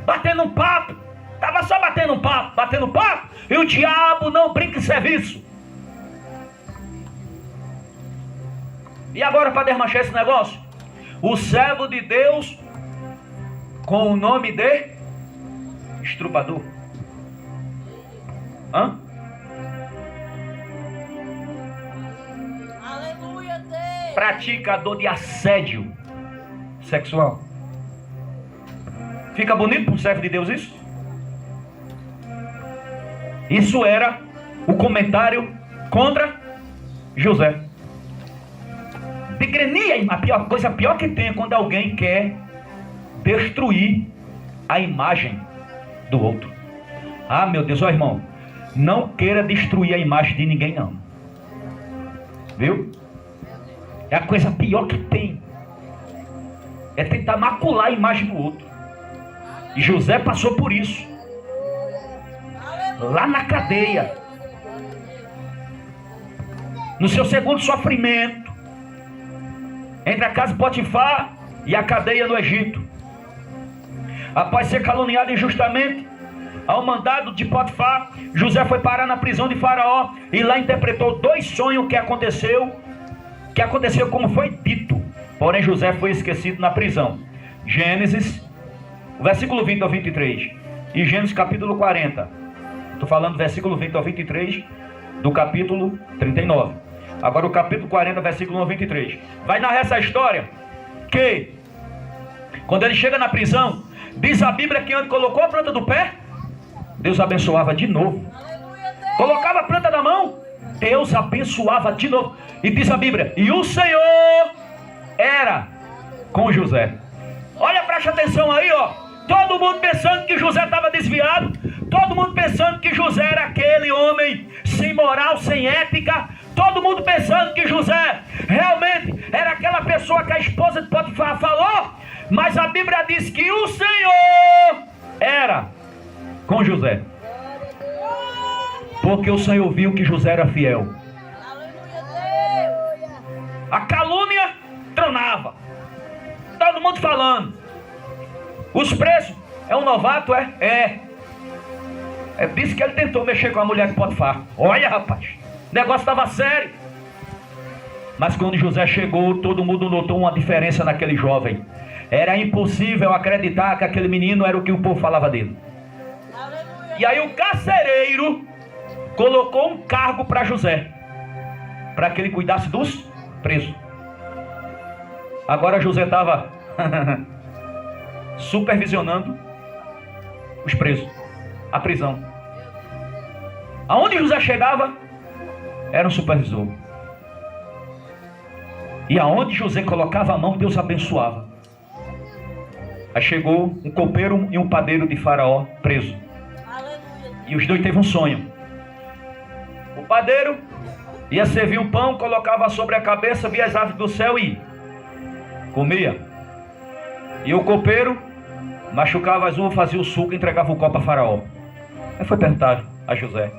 batendo um papo. Estava só batendo um papo. E o diabo não brinca em serviço. E agora, para desmanchar esse negócio, o servo de Deus, com o nome de estrupador. Aleluia, Deus. Praticador de assédio sexual. Fica bonito para um servo de Deus isso? Isso era o comentário contra José. Epigenia, a coisa pior que tem é quando alguém quer destruir a imagem do outro. Ah, meu Deus, ó irmão, não queira destruir a imagem de ninguém não. Viu? É a coisa pior que tem. É tentar macular a imagem do outro. E José passou por isso. Lá na cadeia. No seu segundo sofrimento. Entre a casa de Potifar e a cadeia no Egito. Após ser caluniado injustamente, ao mandado de Potifar, José foi parar na prisão de Faraó e lá interpretou 2 sonhos que aconteceu como foi dito. Porém José foi esquecido na prisão. Gênesis, versículo 20 ao 23 e Gênesis capítulo 40. Estou falando versículo 20 ao 23 do capítulo 39. Agora o capítulo 40, versículo 1 ao 23. Vai narrar essa história que quando ele chega na prisão, diz a Bíblia que onde colocou a planta do pé, Deus abençoava de novo. Colocava a planta da mão, Deus abençoava de novo. E diz a Bíblia, e o Senhor era com José. Olha, preste atenção aí, ó. Todo mundo pensando que José estava desviado. Todo mundo pensando que José era aquele homem sem moral, sem ética. Todo mundo pensando que José realmente era aquela pessoa que a esposa de Potifar falou. Mas a Bíblia diz que o Senhor era com José. Porque o Senhor viu que José era fiel. A calúnia tronava. Todo mundo falando. Os presos, é um novato, é? É disso que ele tentou mexer com a mulher de Potifar. Olha, rapaz, o negócio estava sério. Mas quando José chegou, todo mundo notou uma diferença naquele jovem. Era impossível acreditar que aquele menino era o que o povo falava dele. E aí o carcereiro colocou um cargo para José, para que ele cuidasse dos presos. Agora José estava supervisionando os presos, a prisão. Aonde José chegava, era um supervisor. E aonde José colocava a mão, Deus abençoava. Aí chegou um copeiro e um padeiro de Faraó preso. E os dois teve um sonho. O padeiro ia servir um pão, colocava sobre a cabeça, via as aves do céu e comia. E o copeiro machucava as uvas, fazia o suco e entregava o copo a Faraó. Aí foi perguntar a José.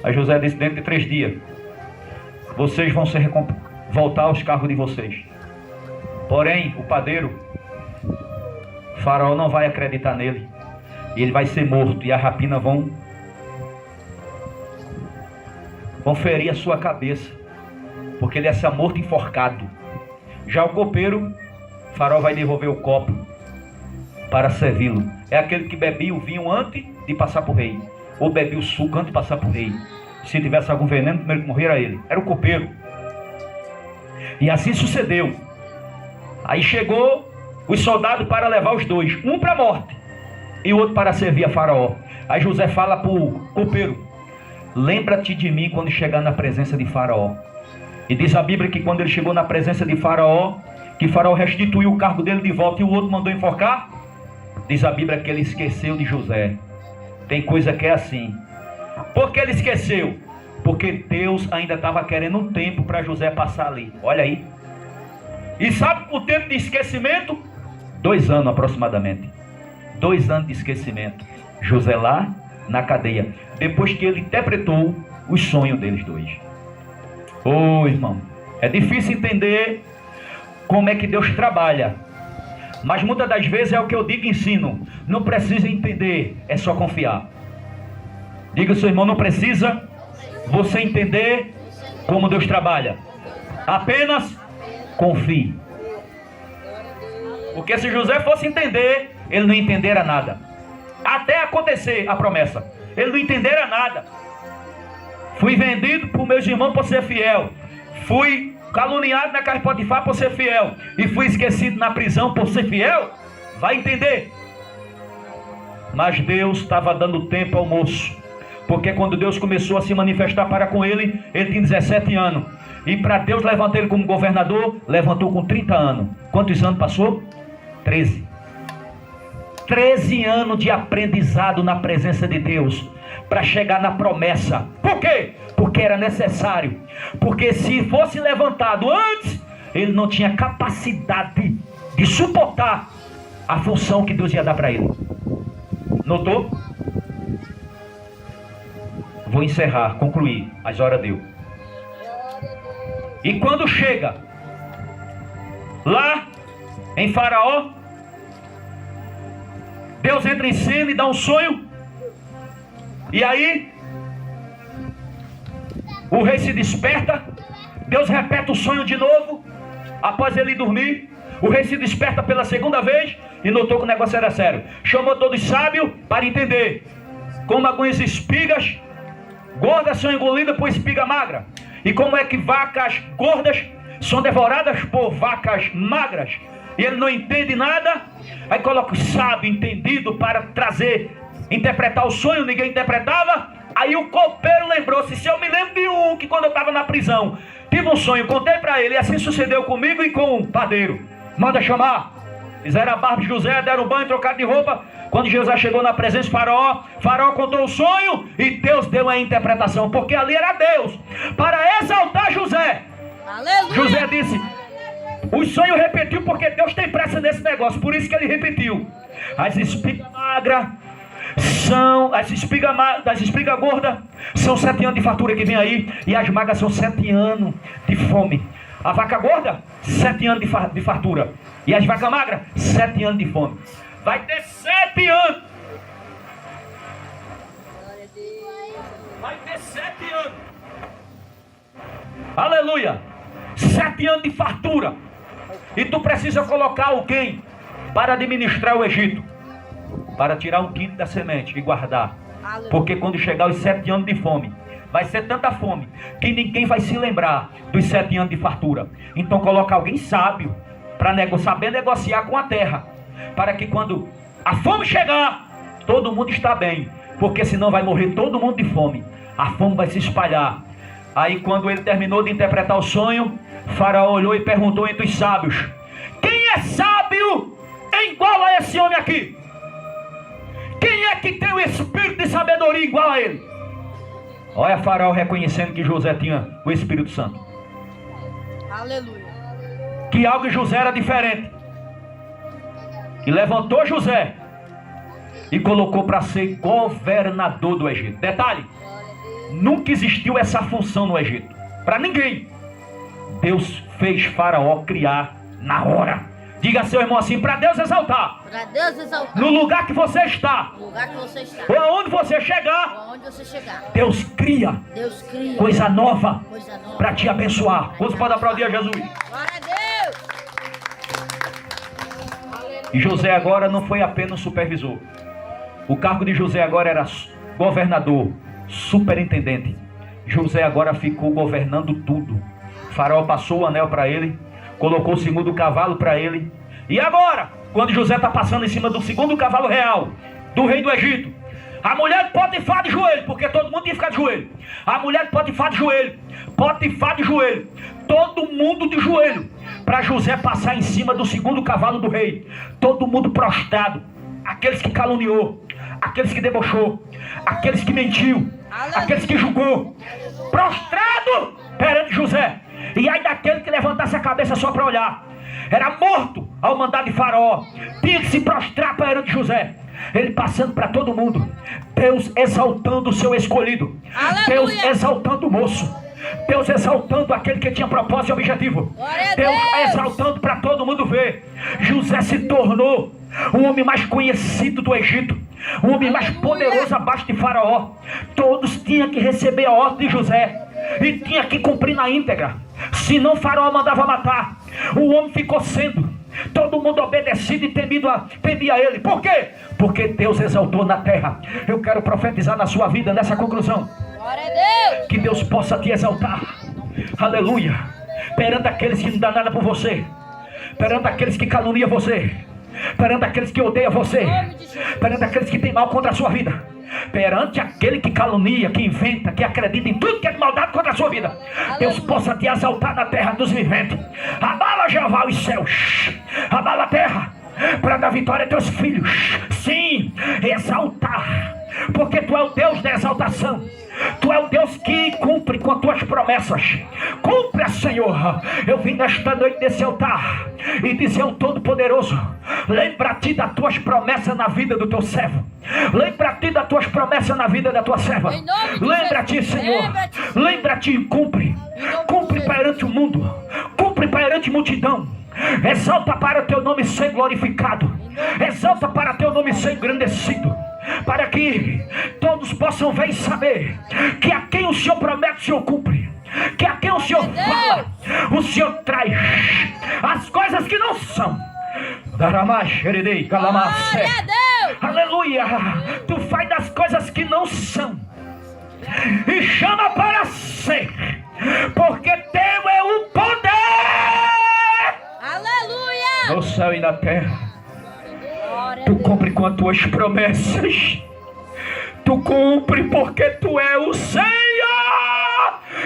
Aí José disse, dentro de 3 dias, vocês vão voltar aos cargos de vocês. Porém, o padeiro, Faraó não vai acreditar nele. E ele vai ser morto. E a rapina vão ferir a sua cabeça. Porque ele ia ser morto enforcado. Já o copeiro, Faraó vai devolver o copo para servi-lo. é aquele que bebia o vinho antes de passar por rei, ou bebia o suco antes de passar por rei. Se tivesse algum veneno, primeiro que morrer era ele. Era o copeiro. E assim sucedeu. Aí chegou os soldados para levar os dois, um para a morte e o outro para servir a Faraó. Aí José fala para o copeiro: lembra-te de mim quando chegar na presença de Faraó. E diz a Bíblia que quando ele chegou na presença de Faraó, que Faraó restituiu o cargo dele de volta e o outro mandou enforcar. Diz a Bíblia que ele esqueceu de José. Tem coisa que é assim. Por que ele esqueceu? Porque Deus ainda estava querendo um tempo para José passar ali. Olha aí. E sabe o tempo de esquecimento? 2 anos aproximadamente. 2 anos de esquecimento. José lá na cadeia. Depois que ele interpretou os sonhos deles dois. Ô irmão, é difícil entender como é que Deus trabalha. Mas muitas das vezes é o que eu digo e ensino. Não precisa entender, é só confiar. Diga ao seu irmão, não precisa você entender como Deus trabalha. Apenas confie. Porque se José fosse entender, ele não entenderia nada. Até acontecer a promessa, ele não entenderia nada. Fui vendido por meus irmãos por ser fiel. Fui caluniado na casa de Potifar por ser fiel. E fui esquecido na prisão por ser fiel. Vai entender. Mas Deus estava dando tempo ao moço. Porque quando Deus começou a se manifestar para com ele, ele tinha 17 anos. E para Deus levantar ele como governador, levantou com 30 anos. Quantos anos passou? 13. 13 anos de aprendizado na presença de Deus, para chegar na promessa. Por quê? Porque era necessário. Porque se fosse levantado antes, ele não tinha capacidade de suportar a função que Deus ia dar para ele. Notou? Vou encerrar, concluir. As horas deu. E quando chega lá em Faraó, Deus entra em cena e dá um sonho. E aí o rei se desperta. Deus repete o sonho de novo. Após ele dormir, o rei se desperta pela segunda vez e notou que o negócio era sério. Chamou todos os sábios para entender como algumas espigas gordas são engolidas por espiga magra, e como é que vacas gordas são devoradas por vacas magras. E ele não entende nada. Aí coloca o sábio entendido para trazer, interpretar o sonho. Ninguém interpretava. Aí o copeiro lembrou-se: se eu me lembro de um que quando eu estava na prisão tive um sonho, contei para ele, e assim sucedeu comigo e com o padeiro. Manda chamar. Fizeram a barba de José, deram banho, trocaram de roupa. Quando José chegou na presença de Faraó, Faraó contou o sonho e Deus deu a interpretação, porque ali era Deus para exaltar José. Aleluia. José disse: o sonho repetiu porque Deus tem pressa nesse negócio, por isso que ele repetiu. As espigas magras são, as espigas gordas são 7 anos de fartura que vem aí, e as magras são 7 anos de fome. A vaca gorda, 7 anos de fartura, e as vacas magras, 7 anos de fome. Vai ter 7 anos. Vai ter 7 anos. Aleluia. 7 anos de fartura. E tu precisa colocar alguém para administrar o Egito, para tirar um quinto da semente e guardar. Porque quando chegar os 7 anos de fome, vai ser tanta fome que ninguém vai se lembrar dos 7 anos de fartura. Então coloca alguém sábio para saber negociar com a terra, para que quando a fome chegar, todo mundo está bem. Porque senão vai morrer todo mundo de fome. A fome vai se espalhar. Aí quando ele terminou de interpretar o sonho, Faraó olhou e perguntou entre os sábios: quem é sábio igual a esse homem aqui? Quem é que tem o espírito de sabedoria igual a ele? Olha Faraó reconhecendo que José tinha o Espírito Santo. Aleluia. Que algo em José era diferente. E levantou José e colocou para ser governador do Egito. Detalhe: nunca existiu essa função no Egito para ninguém. Deus fez Faraó criar na hora. Diga a seu irmão assim: para Deus exaltar. Para Deus exaltar. No lugar que você está. No lugar que você está. Ou aonde você chegar. Ou aonde você chegar. Deus cria. Deus cria. Coisa nova. Coisa nova. Para te abençoar. Você pode aplaudir a Jesus. Glória a Deus. E José agora não foi apenas um supervisor. O cargo de José agora era governador, superintendente. José agora ficou governando tudo. Faraó passou o anel para ele, colocou o segundo cavalo para ele. E agora, quando José está passando em cima do segundo cavalo real do rei do Egito, a mulher de Potifar de joelho, porque todo mundo ia ficar de joelho. A mulher de Potifar de joelho, Potifar de joelho, todo mundo de joelho, para José passar em cima do segundo cavalo do rei. Todo mundo prostrado, aqueles que caluniou, aqueles que debochou, aqueles que mentiu, aqueles que julgou, prostrado perante José. E aí daquele que levantasse a cabeça só para olhar, era morto ao mandado de Faraó. Tinha que se prostrar perante José. Ele passando para todo mundo, Deus exaltando o seu escolhido, Aleluia. Deus exaltando o moço, Deus exaltando aquele que tinha propósito e objetivo, Deus exaltando para todo mundo ver. José se tornou o homem mais conhecido do Egito, o homem mais poderoso abaixo de Faraó. Todos tinham que receber a ordem de José e tinha que cumprir na íntegra, senão Faraó mandava matar. O homem ficou sendo todo mundo obedecido e temia a ele. Por quê? Porque Deus exaltou na terra. Eu quero profetizar na sua vida nessa conclusão. Glória a Deus. Que Deus possa te exaltar. Aleluia. Perante aqueles que não dão nada por você, perante aqueles que caluniam você, perante aqueles que odeiam você, perante aqueles que têm mal contra a sua vida, perante aquele que calunia, que inventa, que acredita em tudo que é de maldade contra a sua vida. Aleluia. Deus possa te exaltar na terra dos viventes. Abala, Jeová, os céus, abala a terra, para dar vitória a teus filhos. Sim, exaltar, porque tu é o Deus da exaltação. Tu é o Deus que cumpre com as tuas promessas. Cumpre, Senhor. Eu vim nesta noite desse altar e dizer ao Todo-Poderoso: lembra-te das tuas promessas na vida do teu servo. Lembra-te das tuas promessas na vida da tua serva. Lembra-te, Senhor. Lembra-te e cumpre. Cumpre perante o mundo. Cumpre perante a multidão. Exalta para o teu nome ser glorificado. Exalta para o teu nome ser engrandecido, para que todos possam ver e saber que a quem o Senhor promete, o Senhor cumpre. Que a quem o Senhor fala, o Senhor traz as coisas que não são. Aleluia. Tu faz das coisas que não são e chama para ser, porque teu é o poder. Aleluia. No céu e na terra. Tu cumpre com as tuas promessas. Tu cumpre porque tu é o Senhor.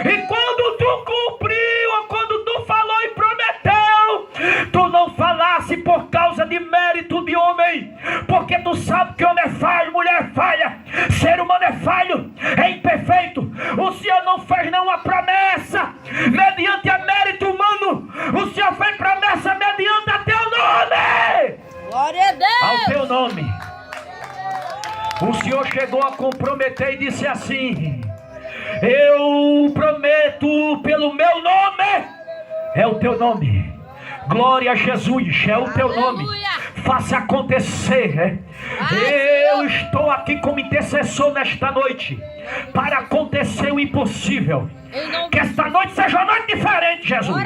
E quando tu cumpriu, ou quando tu falou e prometeu, tu não falasse por causa de mérito de homem, porque tu sabe que homem é falho, mulher é falha, ser humano é falho, é imperfeito. O Senhor não fez nenhuma promessa mediante a mérito humano. O Senhor fez promessa mediante a teu nome. Glória a Deus. Ao teu nome. O Senhor chegou a comprometer e disse assim: eu prometo pelo meu nome. É o teu nome. Glória a Jesus, é o teu nome. Faça acontecer. Eu estou aqui como intercessor nesta noite para acontecer o impossível. Que esta noite seja uma noite diferente, Jesus.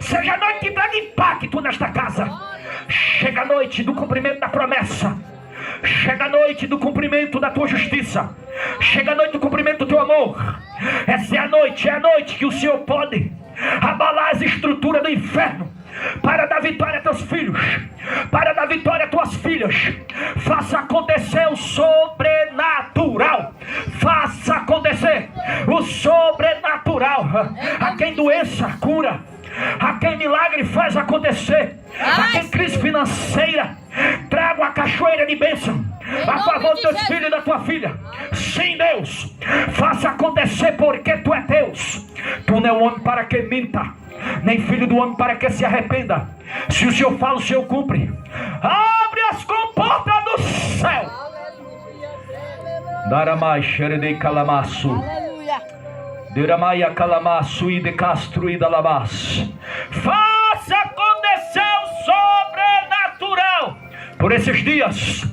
Seja a noite que traga impacto nesta casa. Chega a noite do cumprimento da promessa. Chega a noite do cumprimento da tua justiça. Chega a noite do cumprimento do teu amor. Essa é a noite que o Senhor pode abalar as estruturas do inferno para dar vitória a teus filhos, para dar vitória a tuas filhas. Faça acontecer o sobrenatural. Faça acontecer o sobrenatural. A quem doença cura, a quem milagre faz acontecer, a quem crise financeira traga uma cachoeira de bênção a favor dos teus filhos e da tua filha. Sim, Deus, faça acontecer, porque tu é Deus. Tu não é um homem para que minta, nem filho do homem para que se arrependa. Se o Senhor fala, o Senhor cumpre. Abre as comportas do céu. Daramai xeredei calamaço. Deramaia calamaço e de castro e da labás. Faça acontecer o sobrenatural por esses dias,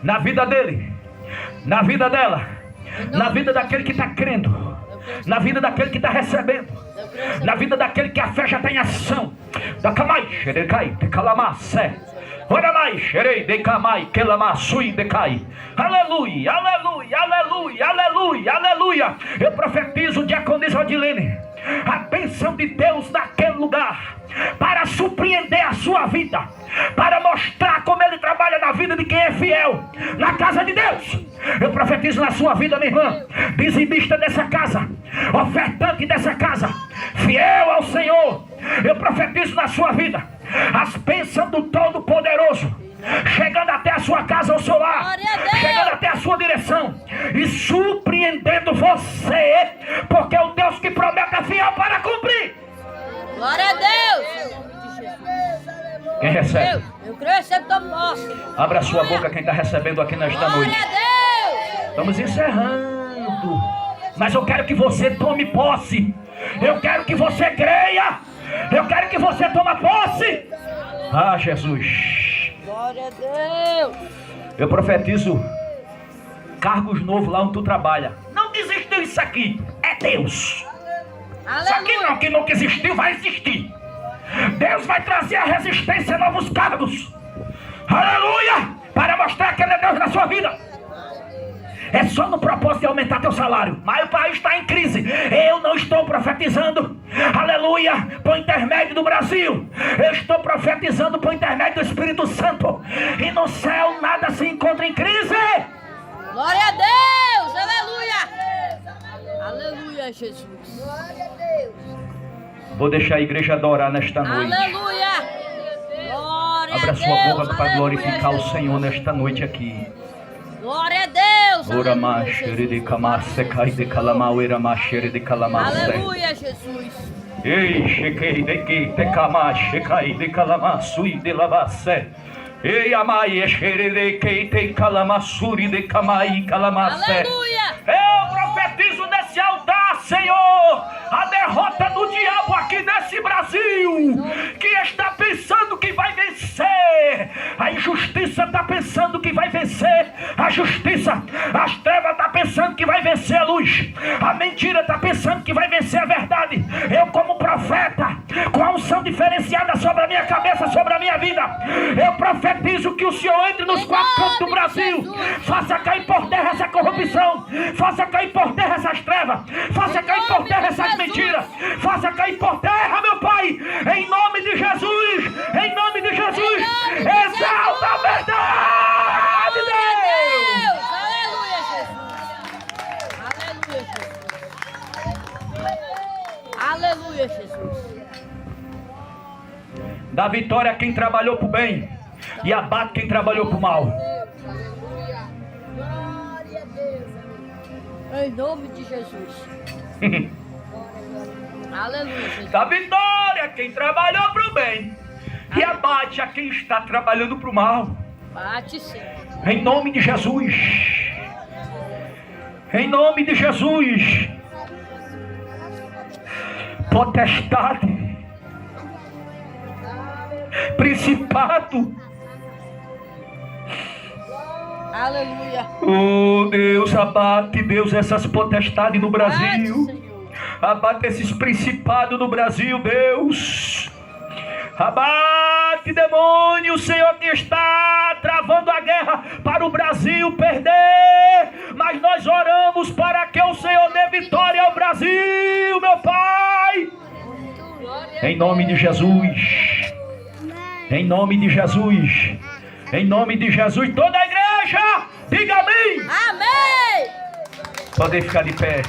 na vida dele, na vida dela, na vida daquele que está crendo, na vida daquele que está recebendo, na vida daquele que a fé já tem ação. Da camai xeredei calamacé. Ora mais, xerei, decamai, quelamassui, decai. Aleluia, aleluia, aleluia, aleluia, aleluia. Eu profetizo, diaconisa Odilene, a bênção de Deus naquele lugar, para surpreender a sua vida, para mostrar como Ele trabalha na vida de quem é fiel, na casa de Deus. Eu profetizo na sua vida, minha irmã, dizimista dessa casa, ofertante dessa casa, fiel ao Senhor. Eu profetizo na sua vida as bênçãos do Todo-Poderoso, chegando até a sua casa, ao seu lar, chegando até a sua direção e surpreendendo você, porque o Deus que promete é fiel para cumprir. Glória a Deus. Quem recebe? Eu creio que você posse. Abra sua boca quem está recebendo aqui nesta noite. Glória a Deus. Estamos encerrando, mas eu quero que você tome posse. Eu quero que você creia. Eu quero que você tome posse. Ah, Jesus. Glória a Deus. Eu profetizo cargos novos lá onde tu trabalha. Não desistiu isso aqui. É Deus. Isso aqui não, que nunca existiu, vai existir. Deus vai trazer a resistência a novos cargos. Aleluia! Para mostrar que Ele é Deus na sua vida. É só no propósito de aumentar teu salário. Mas o país está em crise. Eu não estou profetizando, aleluia, por intermédio do Brasil. Eu estou profetizando por intermédio do Espírito Santo. E no céu nada se encontra em crise. Glória a Deus. Aleluia. Aleluia, Jesus. Glória a Deus. Vou deixar a igreja adorar nesta noite. Aleluia. Glória Abra a sua Deus. boca para glorificar Jesus. o Senhor nesta noite aqui. Glória a Deus. Ora Aleluia, machere de Jesus. camasse cai de calamau era machere de calamasse. Aleluia, Jesus. Ei, chequei de que te camache cai de calamaçu e de lavasse. Ei, amai, xere de que te calamassuri de camai calamasse. Aleluia. Eu profetizo nesse altar, Senhor, a derrota do diabo aqui nesse Brasil, que está pensando que vai vencer. A injustiça está pensando que vai vencer a justiça. As trevas estão pensando que vai vencer a luz. A mentira está pensando que vai vencer a verdade. Eu, como profeta, com a unção diferenciada sobre a minha cabeça, sobre a minha vida, eu profetizo que o Senhor entre nos quatro cantos do Brasil, faça cair por terra essa corrupção, faça cair por terra essas trevas, faça cair por terra essas mentiras, faça cair por terra, meu Pai, em nome de Jesus, em nome de Jesus, exalta a verdade, Deus! Aleluia, Jesus. Aleluia, Jesus. Aleluia, Jesus. Dá vitória a quem trabalhou pro bem e abate quem trabalhou pro mal. Glória a Deus. Em nome de Jesus. Aleluia, Jesus. Dá vitória a quem trabalhou pro bem e abate a quem está trabalhando pro mal. Bate sim. Em nome de Jesus. Em nome de Jesus. Potestade, principado, Aleluia. oh Deus, abate, Deus, essas potestades no Bate, Brasil, Senhor. abate esses principados no Brasil, Deus, abate, demônio, o Senhor que está travando a guerra para o Brasil perder, mas nós oramos para que o Senhor dê vitória ao Brasil, meu Pai, em nome de Jesus, em nome de Jesus, em nome de Jesus, toda a igreja, diga amém. Amém. Podem ficar de pé.